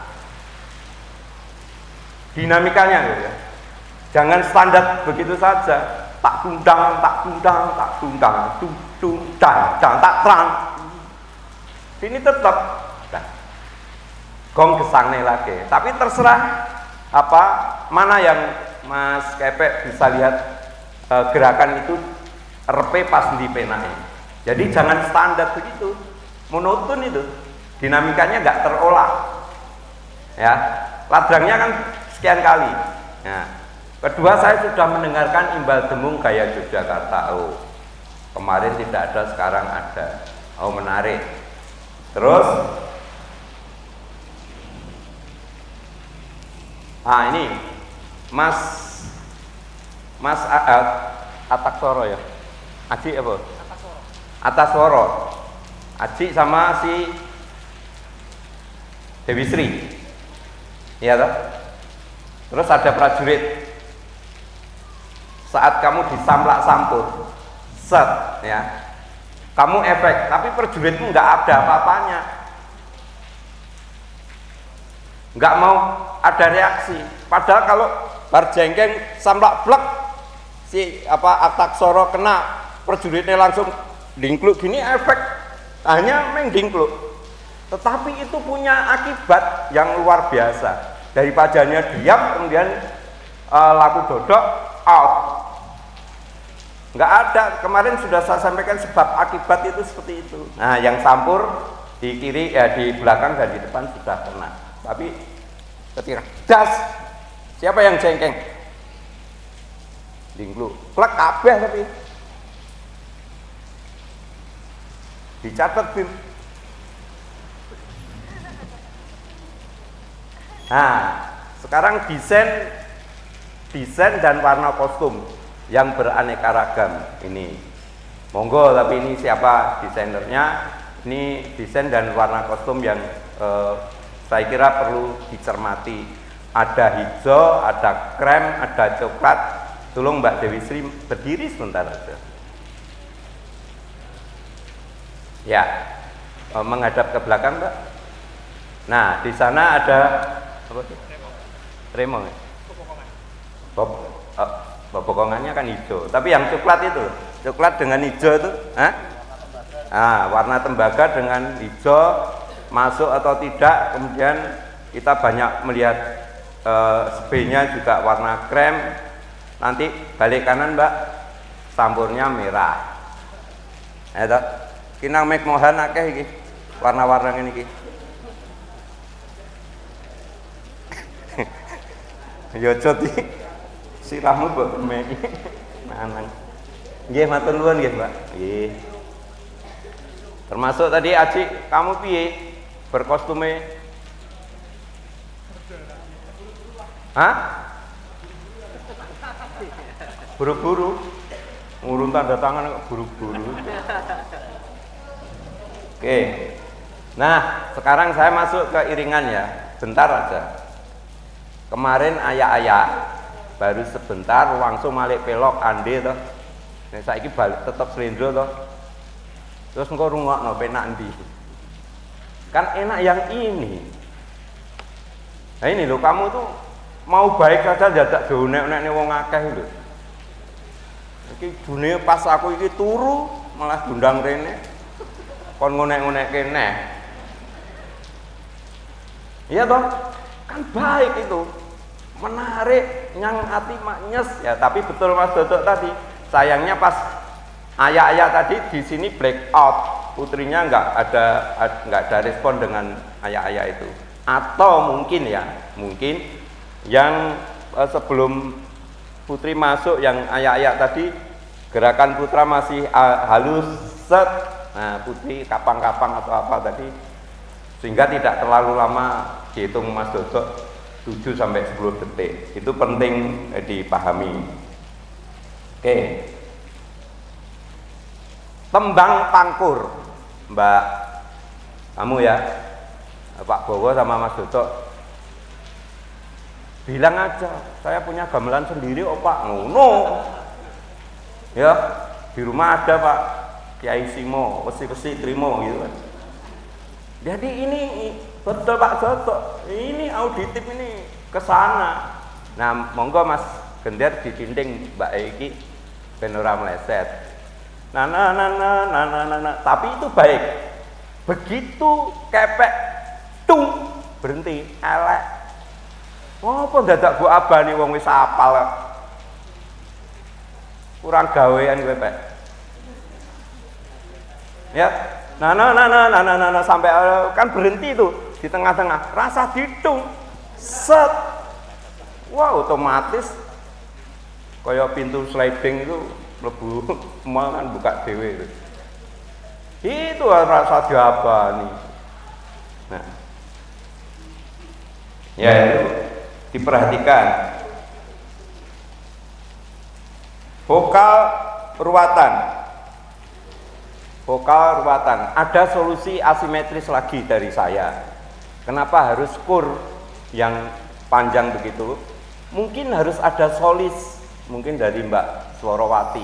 Dinamikanya gitu ya. Jangan standar begitu saja. Tak tundang, tak tundang, tak tundang, tung dan tak terang. Ini tetap gong gesangnya lagi. Tapi terserah mana yang Mas Kepek bisa lihat gerakan itu repe pas di penanya. Jadi jangan standar begitu, monoton itu, dinamikanya nggak terolah. Ya, ladrangnya kan sekian kali. Nah, kedua, saya sudah mendengarkan imbal demung gaya Yogyakarta. Oh, kemarin tidak ada, sekarang ada. Oh, menarik. Terus, ini Mas Ataksoro ya, Aji apa? Atasworo. Aji sama si Dewi Sri, iya toh? Terus ada prajurit. Saat kamu disamplak sampur, set, ya, kamu efek, tapi prajuritmu nggak ada apa-apanya, nggak mau ada reaksi. Padahal kalau barjengkeng samplak blek, si Ataksoro kena, prajuritnya langsung dingkluk gini, efek hanya mengdingkluk. Tetapi itu punya akibat yang luar biasa. Daripadanya diam kemudian laku dodok out. Nggak ada, kemarin sudah saya sampaikan sebab akibat itu seperti itu. Nah, yang sampur di kiri di belakang dan di depan sudah kena. Tapi ketika das, siapa yang cengkeng? Dingkluk, plek kabeh tapi dicatat Bim. Nah, sekarang desain dan warna kostum yang beraneka ragam ini. Monggo, tapi ini siapa desainernya? Ini desain dan warna kostum yang saya kira perlu dicermati. Ada hijau, ada krem, ada coklat. Tolong Mbak Dewi Sri berdiri sebentar aja. Ya, menghadap ke belakang Mbak. Nah, di sana ada Remo. Bobokongannya kan hijau, tapi yang coklat itu, coklat dengan hijau itu, warna tembaga dengan hijau masuk atau tidak. Kemudian kita banyak melihat spray-nya juga warna krem. Nanti balik kanan Mbak, sampurnya merah. Itu kinang mek mohan akeh iki, warna-warna ngene iki. Ya coti sirahmu mbok mek manang. Nggih matur nuwun nggih, Mbak. Nggih. Termasuk tadi Aji, kamu piye berkostume? Hah? Buru-buru ngurun tanda tangan kok buru-buru. Oke. Nah, sekarang saya masuk ke iringan ya. Bentar aja. Kemarin ayak-ayak baru sebentar langsung malik pelok ande toh. Nek saiki balik tetep slendro toh. Terus engko rungokno penak ndi? Kan enak yang ini. Nah ini loh, kamu tuh mau baik saja dadak dionek-onekne wong akeh lho. Iki dunia pas aku iki turu malah gundang rene kon ngonek-ngonekke neh. Iya toh? Kan baik itu. Menarik, nyang hati maknyes ya, tapi betul Mas Dodok tadi. Sayangnya pas ayah-ayah tadi di sini black out. Putrinya nggak ada respon dengan ayah-ayah itu. Atau mungkin yang sebelum Putri masuk yang ayah-ayah tadi gerakan putra masih halus set. Nah, Putri kapang-kapang atau apa tadi sehingga tidak terlalu lama dihitung Mas Dodok 7 sampai 10 detik. Itu penting dipahami. Oke. Tembang pangkur, Mbak kamu ya, Pak Bowo sama Mas Dodok. Bilang aja, saya punya gamelan sendiri, oh Pak, ngono. Ya, di rumah ada Pak Kiai Simo, wesi-wesi trimo gitu kan. Jadi ini betul Pak Dodok, ini auditif ini ke sana. Nah, monggo Mas Gender di dinding Mbak Eki ben ora meleset. Nah, tapi itu baik. Begitu kepek tung berhenti elek. Apa dadak mbok abani wong wis apal. Kurang gawean kowe, Pak. Ya. Nah, sampai kan berhenti itu di tengah-tengah. Rasa ditung. Set. Wah, otomatis kayak pintu sliding itu mlebu semua kan buka dhewe itu. Itu rasa diabani. Nah. Ya itu diperhatikan. Vokal ruwatan. Vokal ruwatan. Ada solusi asimetris lagi dari saya. Kenapa harus kur yang panjang begitu? Mungkin harus ada solis, mungkin dari Mbak Slorowati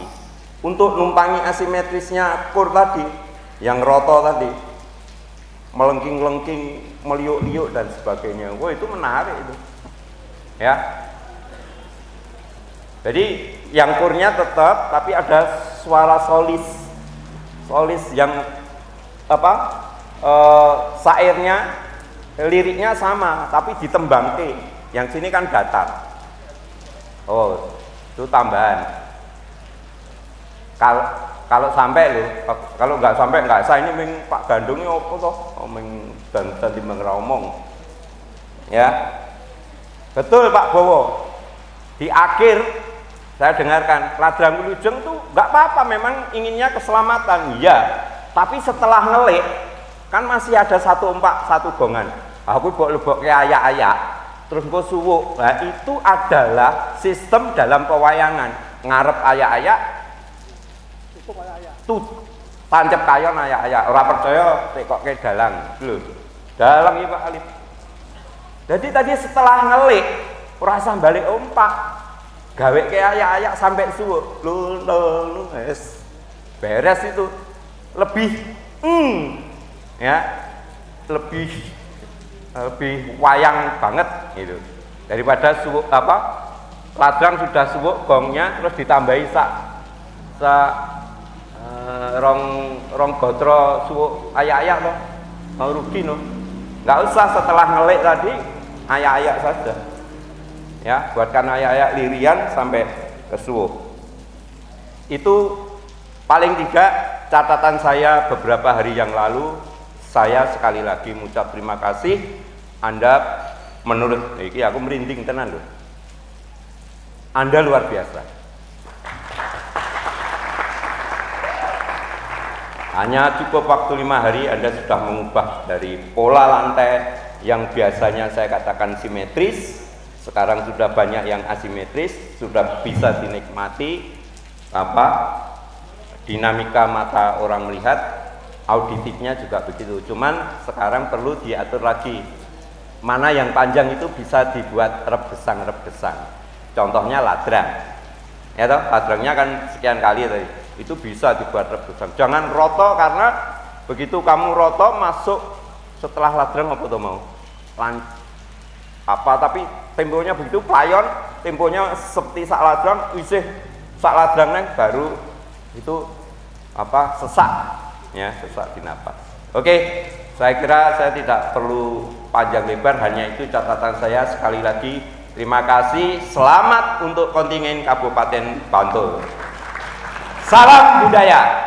untuk numpangi asimetrisnya kur tadi, yang roto tadi, melengking-lengking, meliuk-liuk dan sebagainya. Wah, itu menarik itu. Ya. Jadi yang kurnya tetap, tapi ada suara solis yang apa? Syairnya, liriknya sama, tapi ditembangke. Yang sini kan datar. Oh, itu tambahan. Kalau sampai loh, kalau nggak sampai nggak sah ini meng Pak Gandungnya apa toh? Oh, meng dan tadi mengeromong. Ya, betul Pak Bowo. Di akhir saya dengarkan Ladrang Wilujeng tuh nggak apa-apa, memang inginnya keselamatan, iya. Tapi setelah ngelik kan masih ada satu empak satu gongan. Aku lebok ke ayak-ayak. Terus gue suwuk. Nah, itu adalah sistem dalam pewayangan. Ngarep ayak-ayak, tuh tancep kayon ayak-ayak. Ora percaya tekok ke dalang. Lho. Dalang iki Pak Alif. Jadi tadi setelah ngelik, rasa balik ompak. Gawe ke ayak-ayak sampai suwuk. Lu beres itu. Lebih ya. Lebih wayang banget gitu daripada suwuk apa ladrang sudah suwuk gongnya terus ditambahi rong gotro suwuk ayak-ayak loh, mau rugi loh. Nggak usah setelah ngelik tadi ayak-ayak saja ya, buatkan ayak-ayak lirian sampai ke suwuk. Itu paling tidak catatan saya beberapa hari yang lalu. Saya sekali lagi mengucap terima kasih. Anda menurut iki aku merinding tenan loh. Anda luar biasa. Hanya cukup waktu 5 hari Anda sudah mengubah dari pola lantai yang biasanya saya katakan simetris, sekarang sudah banyak yang asimetris, sudah bisa dinikmati apa dinamika mata orang melihat. Auditifnya juga begitu, cuman sekarang perlu diatur lagi mana yang panjang itu bisa dibuat rebesang. Contohnya ladrang ya toh, ladrangnya kan sekian kali tadi, itu bisa dibuat rebesang. Jangan roto, karena begitu kamu roto masuk setelah ladrang apa tuh mau apa, tapi temponya begitu playon, temponya seperti sak ladrang, isih sak ladrang neng baru itu apa sesak, ya sesak di napas. Oke, saya kira saya tidak perlu panjang lebar, hanya itu catatan saya. Sekali lagi terima kasih, selamat untuk kontingen Kabupaten Bantul. Salam budaya.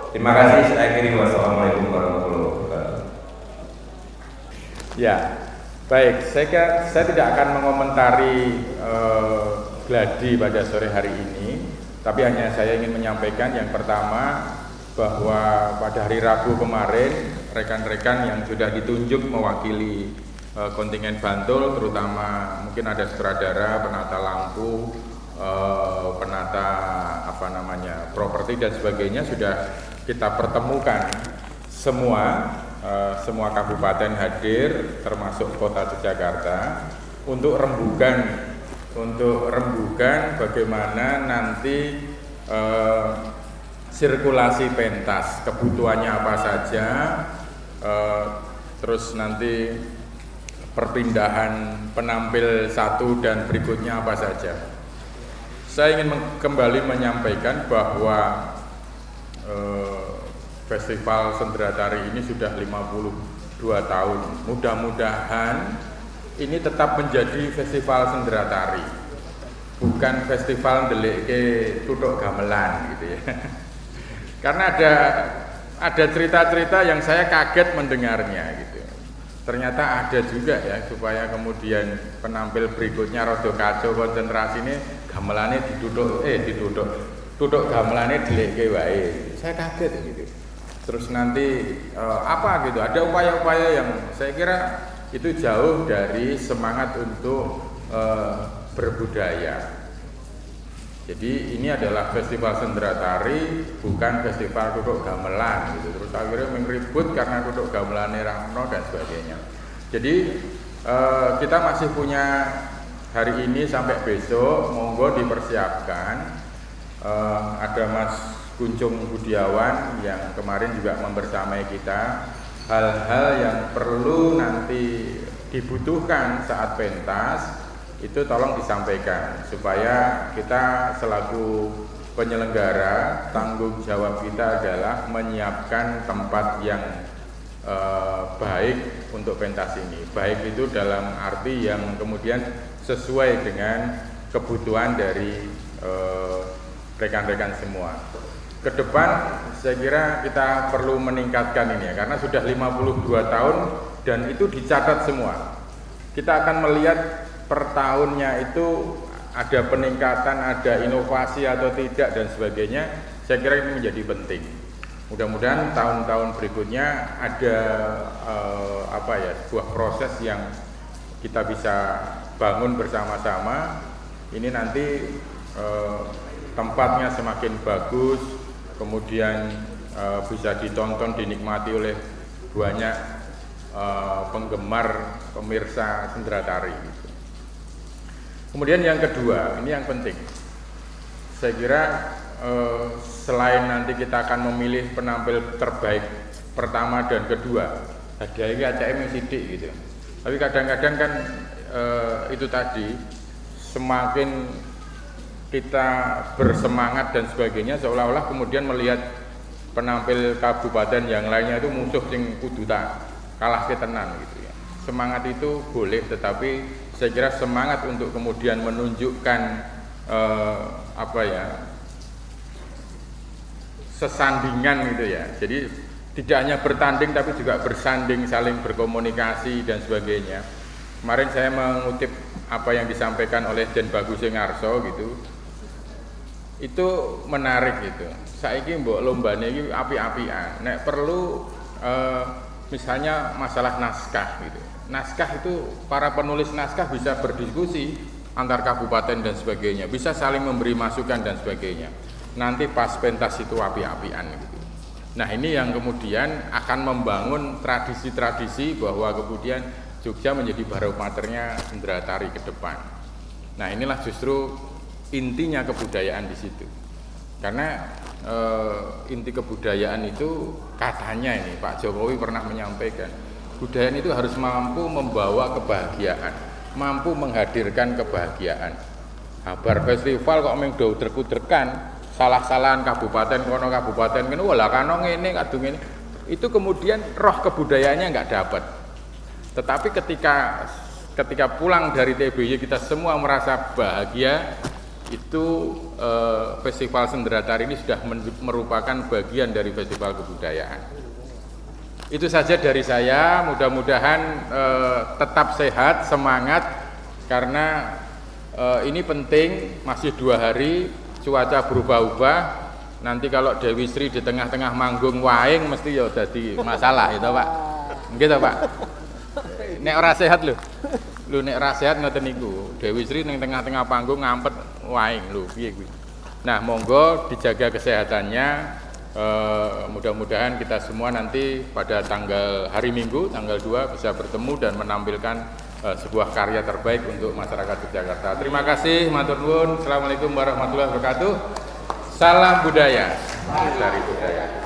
Terima kasih, saya akhiri. Wassalamualaikum warahmatullahi wabarakatuh. Ya, baik. Saya tidak akan mengomentari gladi pada sore hari ini, tapi hanya saya ingin menyampaikan yang pertama bahwa pada hari Rabu kemarin rekan-rekan yang sudah ditunjuk mewakili kontingen Bantul, terutama mungkin ada sutradara, penata lampu, penata properti dan sebagainya, sudah kita pertemukan semua kabupaten hadir termasuk kota Yogyakarta untuk rembugan bagaimana nanti sirkulasi pentas, kebutuhannya apa saja, terus nanti perpindahan penampil satu dan berikutnya apa saja. Saya ingin kembali menyampaikan bahwa Festival Sendera Tari ini sudah 52 tahun. Mudah-mudahan ini tetap menjadi Festival Sendera Tari, bukan festival ndeleke tutuk gamelan gitu ya. Karena ada cerita-cerita yang saya kaget mendengarnya gitu. Ternyata ada juga ya, supaya kemudian penampil berikutnya rodo kacau konsentrasi ini gamelane tutuk gamelane deleke wae. Saya kaget gitu. Terus nanti apa gitu, ada upaya-upaya yang saya kira itu jauh dari semangat untuk berbudaya. Jadi ini adalah festival Sendera Tari, bukan festival tutuk gamelan gitu. Terus akhirnya mengribut karena tutuk gamelane Ramno dan sebagainya. Jadi kita masih punya hari ini sampai besok, monggo dipersiapkan. Ada Mas Kuncung Budiawan yang kemarin juga membersamai kita, hal-hal yang perlu nanti dibutuhkan saat pentas itu tolong disampaikan supaya kita selaku penyelenggara, tanggung jawab kita adalah menyiapkan tempat yang baik untuk pentas ini. Baik itu dalam arti yang kemudian sesuai dengan kebutuhan dari rekan-rekan semua. Ke depan saya kira kita perlu meningkatkan ini ya, karena sudah 52 tahun dan itu dicatat semua. Kita akan melihat per tahunnya itu ada peningkatan, ada inovasi atau tidak dan sebagainya. Saya kira ini menjadi penting. Mudah-mudahan tahun-tahun berikutnya ada sebuah proses yang kita bisa bangun bersama-sama. Ini nanti tempatnya semakin bagus, kemudian bisa ditonton, dinikmati oleh banyak penggemar, pemirsa Sendera Tari gitu. Kemudian yang kedua, ini yang penting. Saya kira selain nanti kita akan memilih penampil terbaik pertama dan kedua, hadiahnya ACM yang sidik gitu. Tapi kadang-kadang kan itu tadi semakin kita bersemangat dan sebagainya, seolah-olah kemudian melihat penampil kabupaten yang lainnya itu musuh sing kudu tak kalah ketenan gitu ya. Semangat itu boleh, tetapi saya kira semangat untuk kemudian menunjukkan sesandingan gitu ya. Jadi tidak hanya bertanding tapi juga bersanding, saling berkomunikasi dan sebagainya. Kemarin saya mengutip apa yang disampaikan oleh Den Bagus Ngarso gitu. Itu menarik gitu. Saiki mbok lombane iki api-apian. Nek perlu misalnya masalah naskah gitu. Naskah itu para penulis naskah bisa berdiskusi antar kabupaten dan sebagainya, bisa saling memberi masukan dan sebagainya. Nanti pas pentas itu api-apian gitu. Nah, ini yang kemudian akan membangun tradisi-tradisi bahwa kemudian Jogja menjadi barometernya Sendera Tari ke depan. Nah, inilah justru intinya kebudayaan di situ. Karena inti kebudayaan itu katanya ini Pak Jokowi pernah menyampaikan Kebudayaan itu harus mampu membawa kebahagiaan, mampu menghadirkan kebahagiaan. Bar festival kok mung do udrek-udrekan, salah-salahan kabupaten kono kabupaten kene, wala kano ngene kadung ngene. Itu kemudian roh kebudayaannya nggak dapat. Tetapi ketika pulang dari TBY kita semua merasa bahagia, itu Festival Sendera Tari ini sudah merupakan bagian dari festival kebudayaan. Itu saja dari saya, mudah-mudahan tetap sehat, semangat, karena ini penting, masih 2 hari, cuaca berubah-ubah, nanti kalau Dewi Sri di tengah-tengah manggung waing mesti ya jadi masalah itu Pak. Gitu Pak. Nek ora sehat lho. Lho nek ora sehat ngoten niku. Dewi Sri ning tengah-tengah panggung ngampet waing lho piye kuwi. Nah, monggo dijaga kesehatannya. Mudah-mudahan kita semua nanti pada hari Minggu tanggal 2 bisa bertemu dan menampilkan sebuah karya terbaik untuk masyarakat Yogyakarta. Terima kasih, matur nuwun. Assalamualaikum warahmatullahi wabarakatuh. Salam budaya dari budaya.